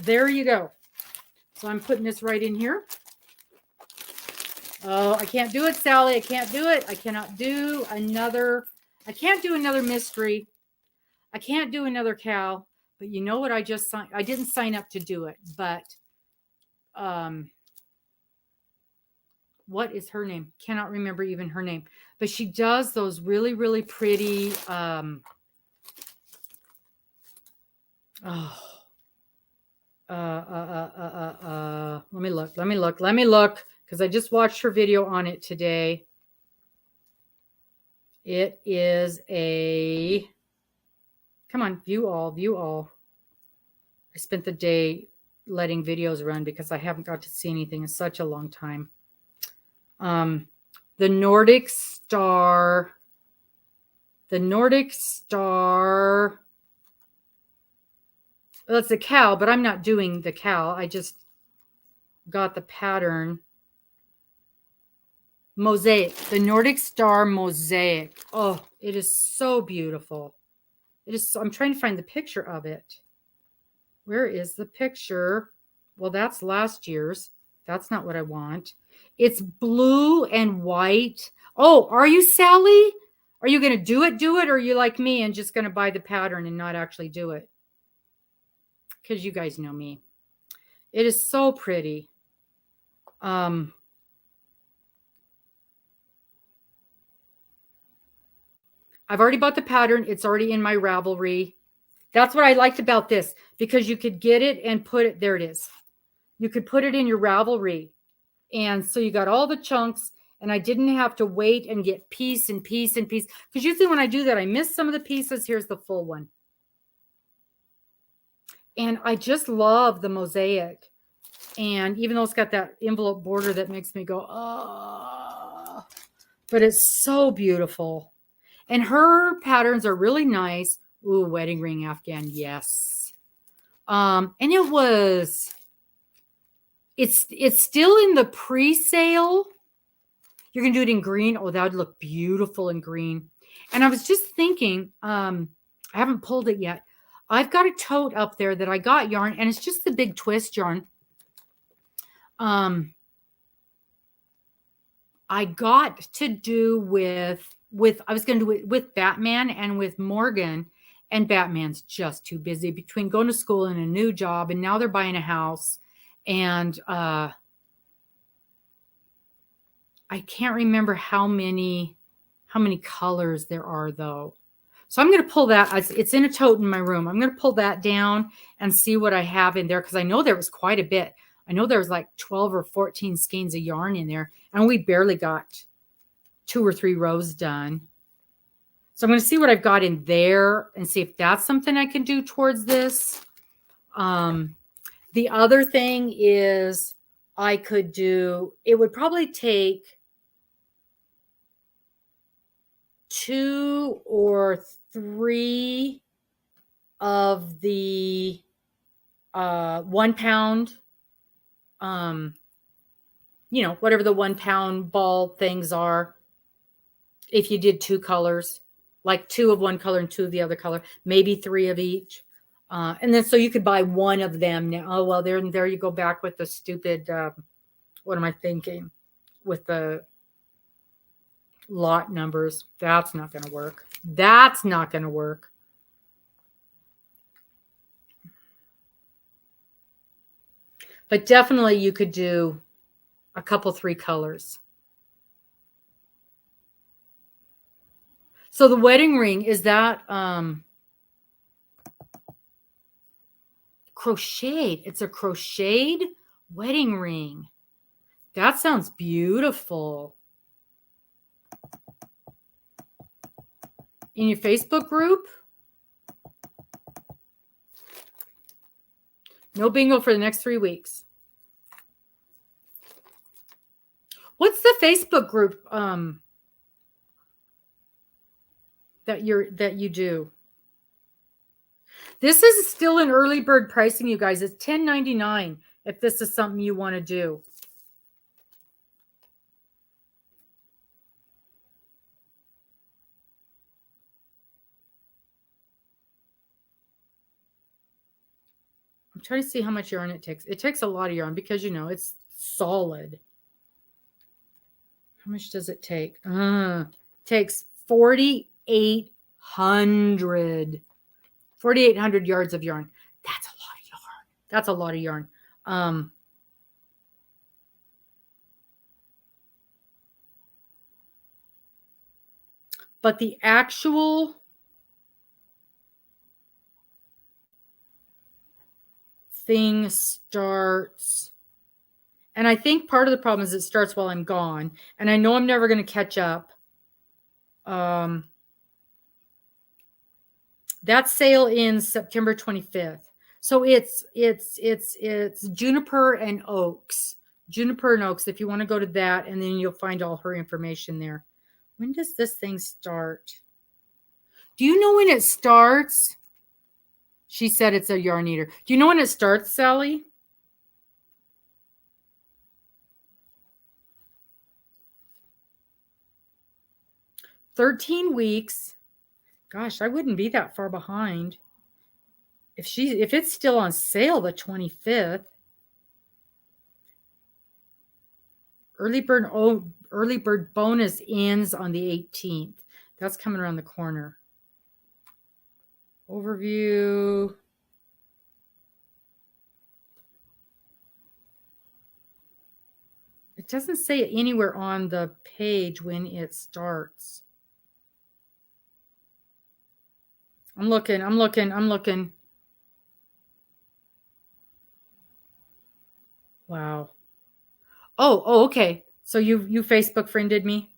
there you go. So I'm putting this right in here. Oh, I can't do it, Sally. I can't do it. I cannot do another. I can't do another mystery. I can't do another cow. But you know what? I didn't sign up to do it. But what is her name? Cannot remember even her name. But she does those really, really pretty. Let me look, because I just watched her video on it today. It is a, come on, view all. I spent the day letting videos run because I haven't got to see anything in such a long time. The Nordic Star. Well, it's a cow, but I'm not doing the cow. I just got the pattern. Mosaic. The Nordic Star Mosaic. Oh, it is so beautiful. It is so, I'm trying to find the picture of it. Where is the picture? Well, that's last year's. That's not what I want. It's blue and white. Oh, are you, Sally? Are you going to do it? Or are you like me and just going to buy the pattern and not actually do it? Because you guys know me. It is so pretty. I've already bought the pattern. It's already in my Ravelry. That's what I liked about this, because you could get it and put it, there it is. You could put it in your Ravelry. And so you got all the chunks, and I didn't have to wait and get piece and piece and piece. Because usually when I do that, I miss some of the pieces. Here's the full one. And I just love the mosaic. And even though it's got that envelope border that makes me go, oh, but it's so beautiful. And her patterns are really nice. Ooh, wedding ring Afghan. Yes. And it's still in the pre-sale. You're going to do it in green. Oh, that would look beautiful in green. And I was just thinking, I haven't pulled it yet. I've got a tote up there that I got yarn, and it's just the big twist yarn. I got to do with I was going to do it with Batman and with Morgan, and Batman's just too busy between going to school and a new job, and now they're buying a house, and I can't remember how many colors there are though. So I'm going to pull that. It's in a tote in my room. I'm going to pull that down and see what I have in there, because I know there was quite a bit. I know there was like 12 or 14 skeins of yarn in there, and we barely got 2 or 3 rows done. So I'm going to see what I've got in there and see if that's something I can do towards this. The other thing is I could do, it would probably take 2 or 3 of the 1 pound, whatever the 1 pound ball things are. If you did 2 colors, like 2 of one color and 2 of the other color, maybe 3 of each. And then so you could buy 1 of them now. Oh, well, there you go back with the stupid, what am I thinking? With the lot numbers. That's not going to work. That's not going to work. But definitely you could do a couple, 3 colors. So the wedding ring, is that crocheted? It's a crocheted wedding ring. That sounds beautiful. In your Facebook group? No bingo for the next 3 weeks. What's the Facebook group that you do? This is still an early bird pricing, you guys. It's $10.99 if this is something you want to do. I'm trying to see how much yarn it takes. It takes a lot of yarn because, it's solid. How much does it take? It takes 4,800 yards of yarn. That's a lot of yarn. That's a lot of yarn. But the actual thing starts, and I think part of the problem is it starts while I'm gone, and I know I'm never going to catch up. That sale ends September 25th. So it's Juniper and Oaks. Juniper and Oaks, if you want to go to that, and then you'll find all her information there. When does this thing start? Do you know when it starts? She said it's a yarn eater. Do you know when it starts, Sally? "13 weeks. Gosh, I wouldn't be that far behind. If it's still on sale the 25th. Early bird bonus ends on the 18th. That's coming around the corner. Overview. It doesn't say anywhere on the page when it starts. I'm looking. Wow. Oh, okay. So you Facebook friended me?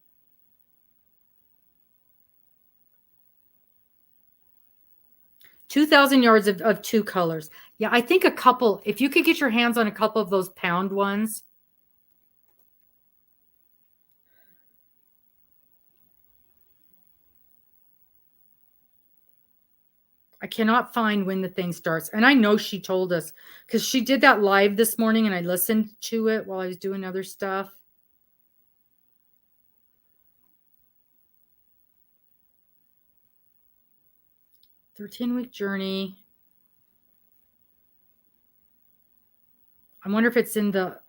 $2,000 yards of two colors. Yeah, I think a couple, if you could get your hands on a couple of those pound ones. I cannot find when the thing starts. And I know she told us because she did that live this morning and I listened to it while I was doing other stuff. "13-week journey." I wonder if it's in the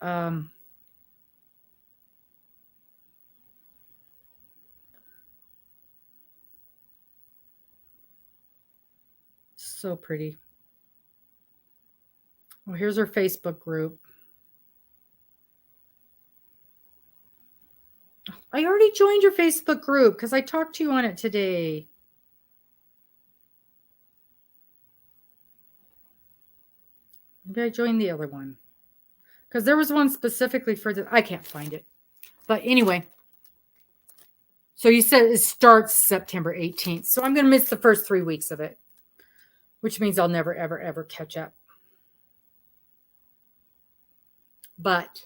so pretty. Well, here's her Facebook group. I already joined your Facebook group because I talked to you on it today. Maybe I joined the other one because there was one specifically for the, I can't find it. But anyway, so you said it starts September 18th. So I'm going to miss the first 3 weeks of it, which means I'll never, ever, ever catch up. But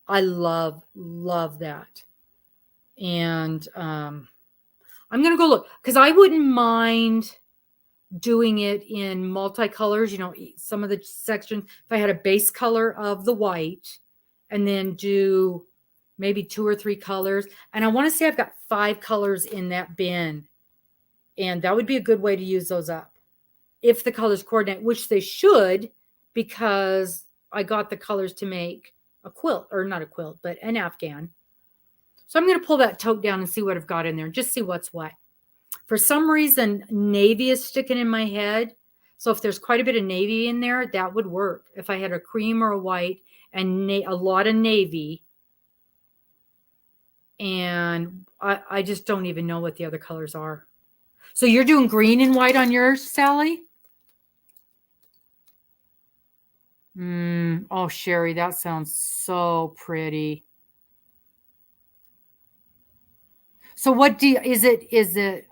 I love that. And I'm going to go look because I wouldn't mind doing it in multicolors, you know, some of the sections. If I had a base color of the white and then do maybe 2 or 3 colors. And I want to say I've got 5 colors in that bin. And that would be a good way to use those up. If the colors coordinate, which they should, because I got the colors to make a quilt, or not a quilt, but an Afghan. So I'm going to pull that tote down and see what I've got in there and just see what's what. For some reason, navy is sticking in my head. So if there's quite a bit of navy in there, that would work. If I had a cream or a white and a lot of navy, and I just don't even know what the other colors are. So you're doing green and white on yours, Sally? Oh, Sherry, that sounds so pretty. So what is it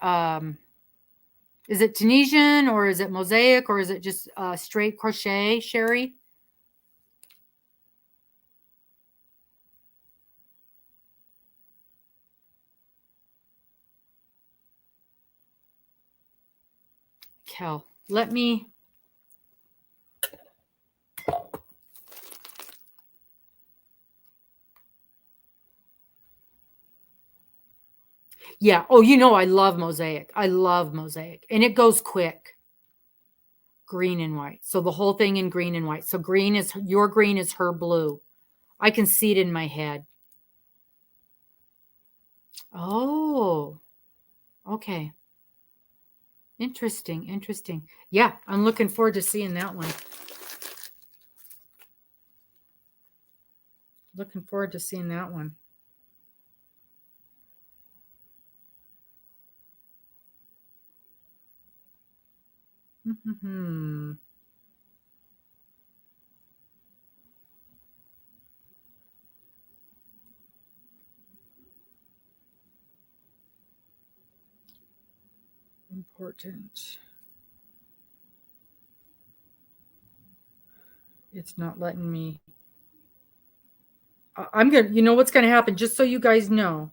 Tunisian or is it mosaic or is it just straight crochet, Sherry? Kel, let me. Yeah. Oh, you know, I love mosaic. I love mosaic. And it goes quick. Green and white. So the whole thing in green and white. So green is your green is her blue. I can see it in my head. Oh, okay. Interesting. Interesting. Yeah, I'm looking forward to seeing that one. Looking forward to seeing that one. important. It's not letting me. I'm going to, you know what's going to happen, just so you guys know.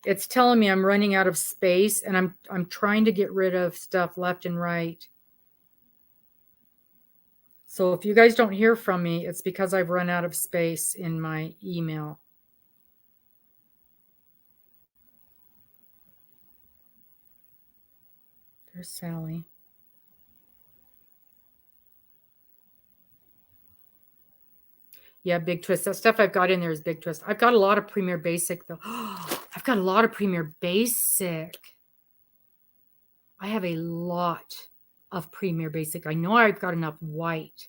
It's telling me I'm running out of space, and I'm trying to get rid of stuff left and right. So if you guys don't hear from me, it's because I've run out of space in my email. There's Sally. Yeah, Big Twist. That stuff I've got in there is Big Twist. I've got a lot of Premier Basic, though. I've got a lot of Premier Basic. I have a lot of Premier Basic. I know I've got enough white.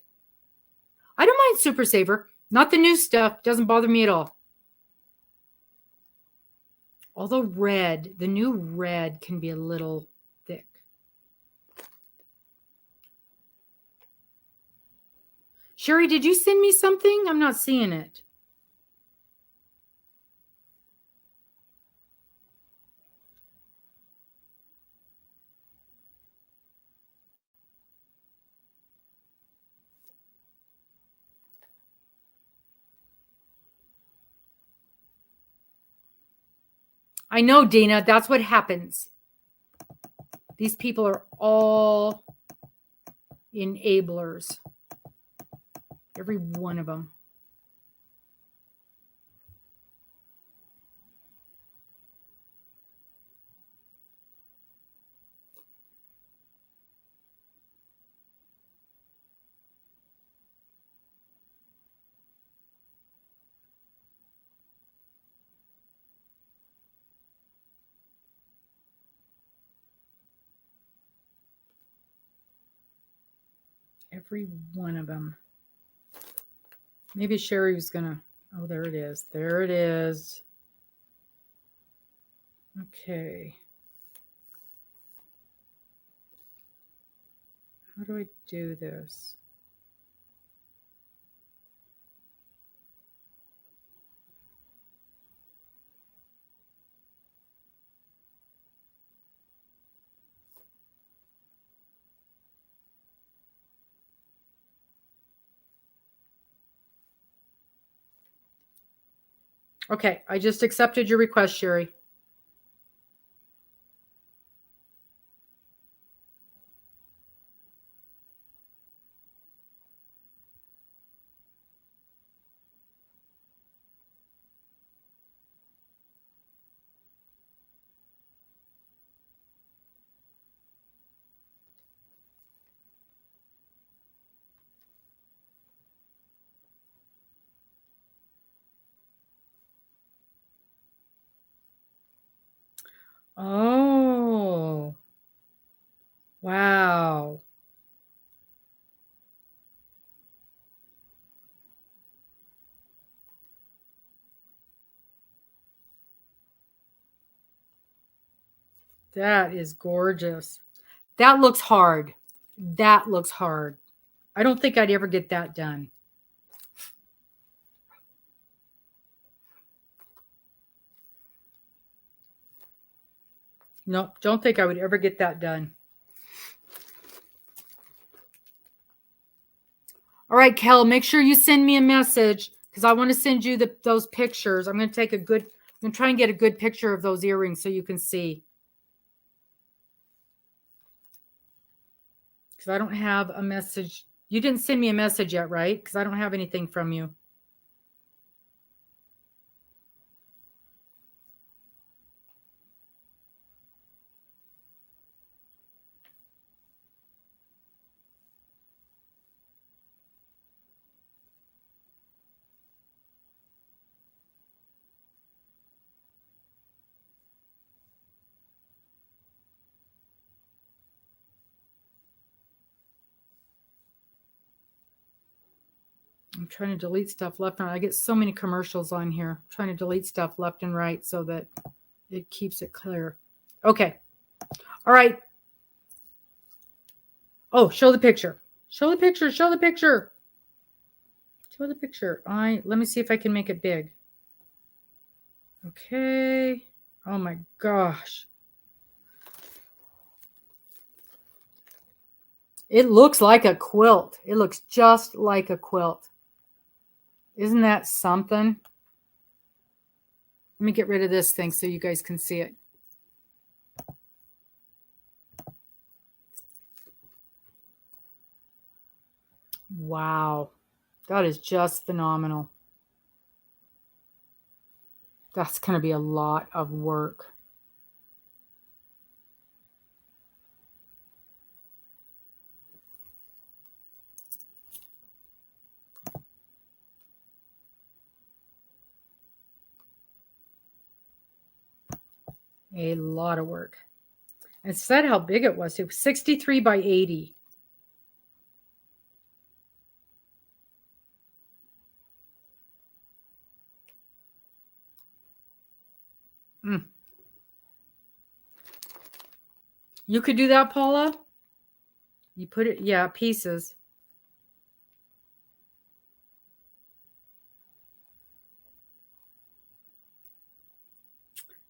I don't mind Super Saver. Not the new stuff. Doesn't bother me at all. Although red, the new red can be a little thick. Sherry, did you send me something? I'm not seeing it. I know, Dana, that's what happens. These people are all enablers. Every one of them. Every one of them. Maybe Sherry was going to... Oh, there it is. There it is. Okay. How do I do this? Okay, I just accepted your request, Sherry. Oh, wow. That is gorgeous. That looks hard. That looks hard. I don't think I'd ever get that done. Nope, don't think I would ever get that done. All right, Kel, make sure you send me a message because I want to send you those pictures. I'm going to take a good, I'm going to try and get a good picture of those earrings so you can see. Because I don't have a message. You didn't send me a message yet, right? Because I don't have anything from you. I'm trying to delete stuff left and right. I get so many commercials on here. I'm trying to delete stuff left and right so that it keeps it clear. Okay. All right. Oh, show the picture. Show the picture. Show the picture. Show the picture. Let me see if I can make it big. Okay. Oh my gosh. It looks like a quilt. It looks just like a quilt. Isn't that something? Let me get rid of this thing so you guys can see it. Wow. That is just phenomenal. That's going to be a lot of work. A lot of work. It said how big it was. It was 63 by 80. You could do that, Paula? You put it, yeah, pieces.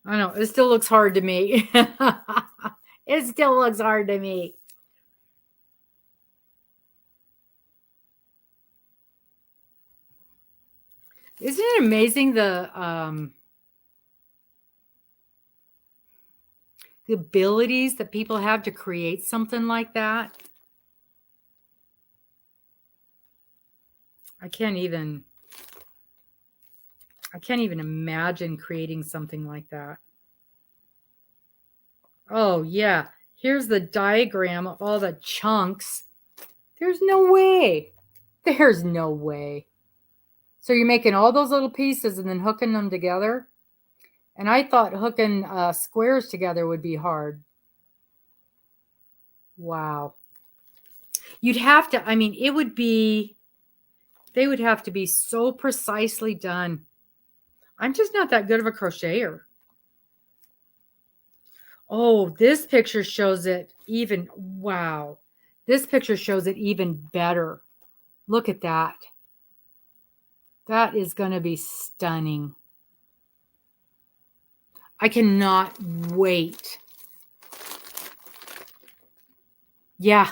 I know, it still looks hard to me. It still looks hard to me. Isn't it amazing the abilities that people have to create something like that? I can't even imagine creating something like that. Oh, yeah. Here's the diagram of all the chunks. There's no way. There's no way. So you're making all those little pieces and then hooking them together? And I thought hooking squares together would be hard. Wow. You'd have to, I mean, it would be, they would have to be so precisely done. I'm just not that good of a crocheter. Oh, this picture shows it even, wow. This picture shows it even better. Look at that. That is going to be stunning. I cannot wait. Yeah.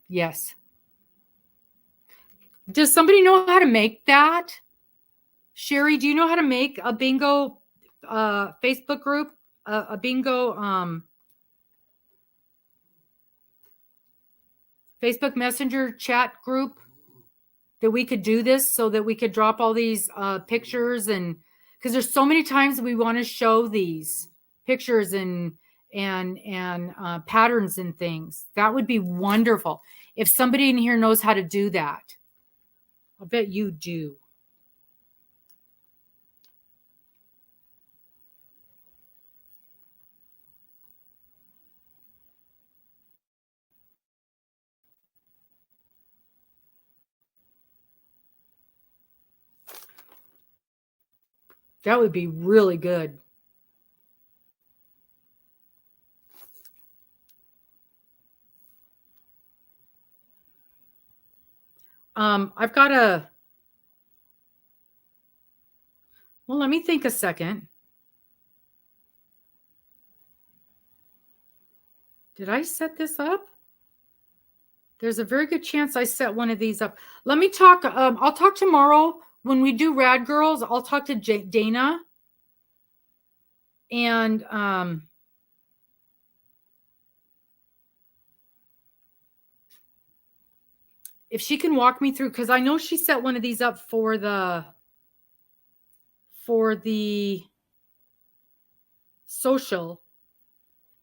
Yes. Does somebody know how to make that? Sherry, do you know how to make a bingo Facebook group? A bingo Facebook Messenger chat group that we could do this so that we could drop all these pictures, and because there's so many times we want to show these pictures and patterns and things. That would be wonderful. If somebody in here knows how to do that, I'll bet you do. That would be really good. I've got a, well, let me think a second. Did I set this up? There's a very good chance I set one of these up. Let me talk. I'll talk tomorrow when we do Rad Girls. I'll talk to Dana. And if she can walk me through, because I know she set one of these up for the social.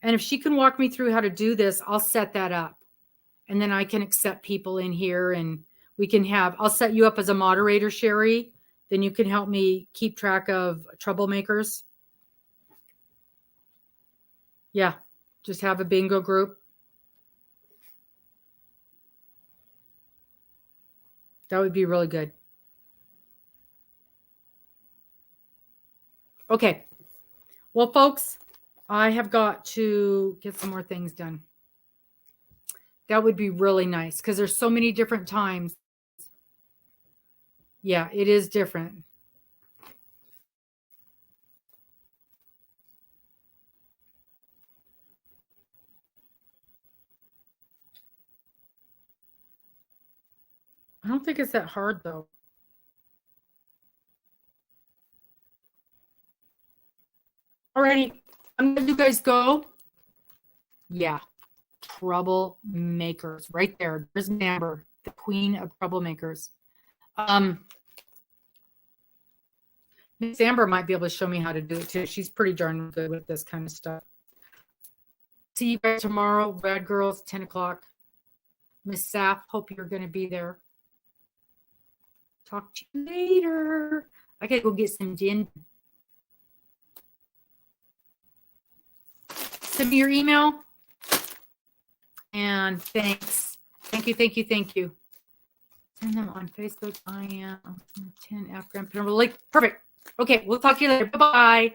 And if she can walk me through how to do this, I'll set that up. And then I can accept people in here, and we can have, I'll set you up as a moderator, Sherry. Then you can help me keep track of troublemakers. Yeah, just have a bingo group. That would be really good. Okay. Well, folks, I have got to get some more things done. That would be really nice because there's so many different times. Yeah, it is different. I don't think it's that hard though. Alrighty, I'm gonna let you guys go. Yeah, troublemakers right there. There's Amber, the queen of troublemakers. Miss Amber might be able to show me how to do it too. She's pretty darn good with this kind of stuff. See you guys tomorrow, Rad Girls, 10 o'clock. Miss Saf, hope you're going to be there. Talk to you later. I got to go get some gin. Send me your email. And thanks. Thank you, thank you, thank you. Send them on Facebook. I am 10 after I'm putting a link. Perfect. Okay, we'll talk to you later. Bye-bye.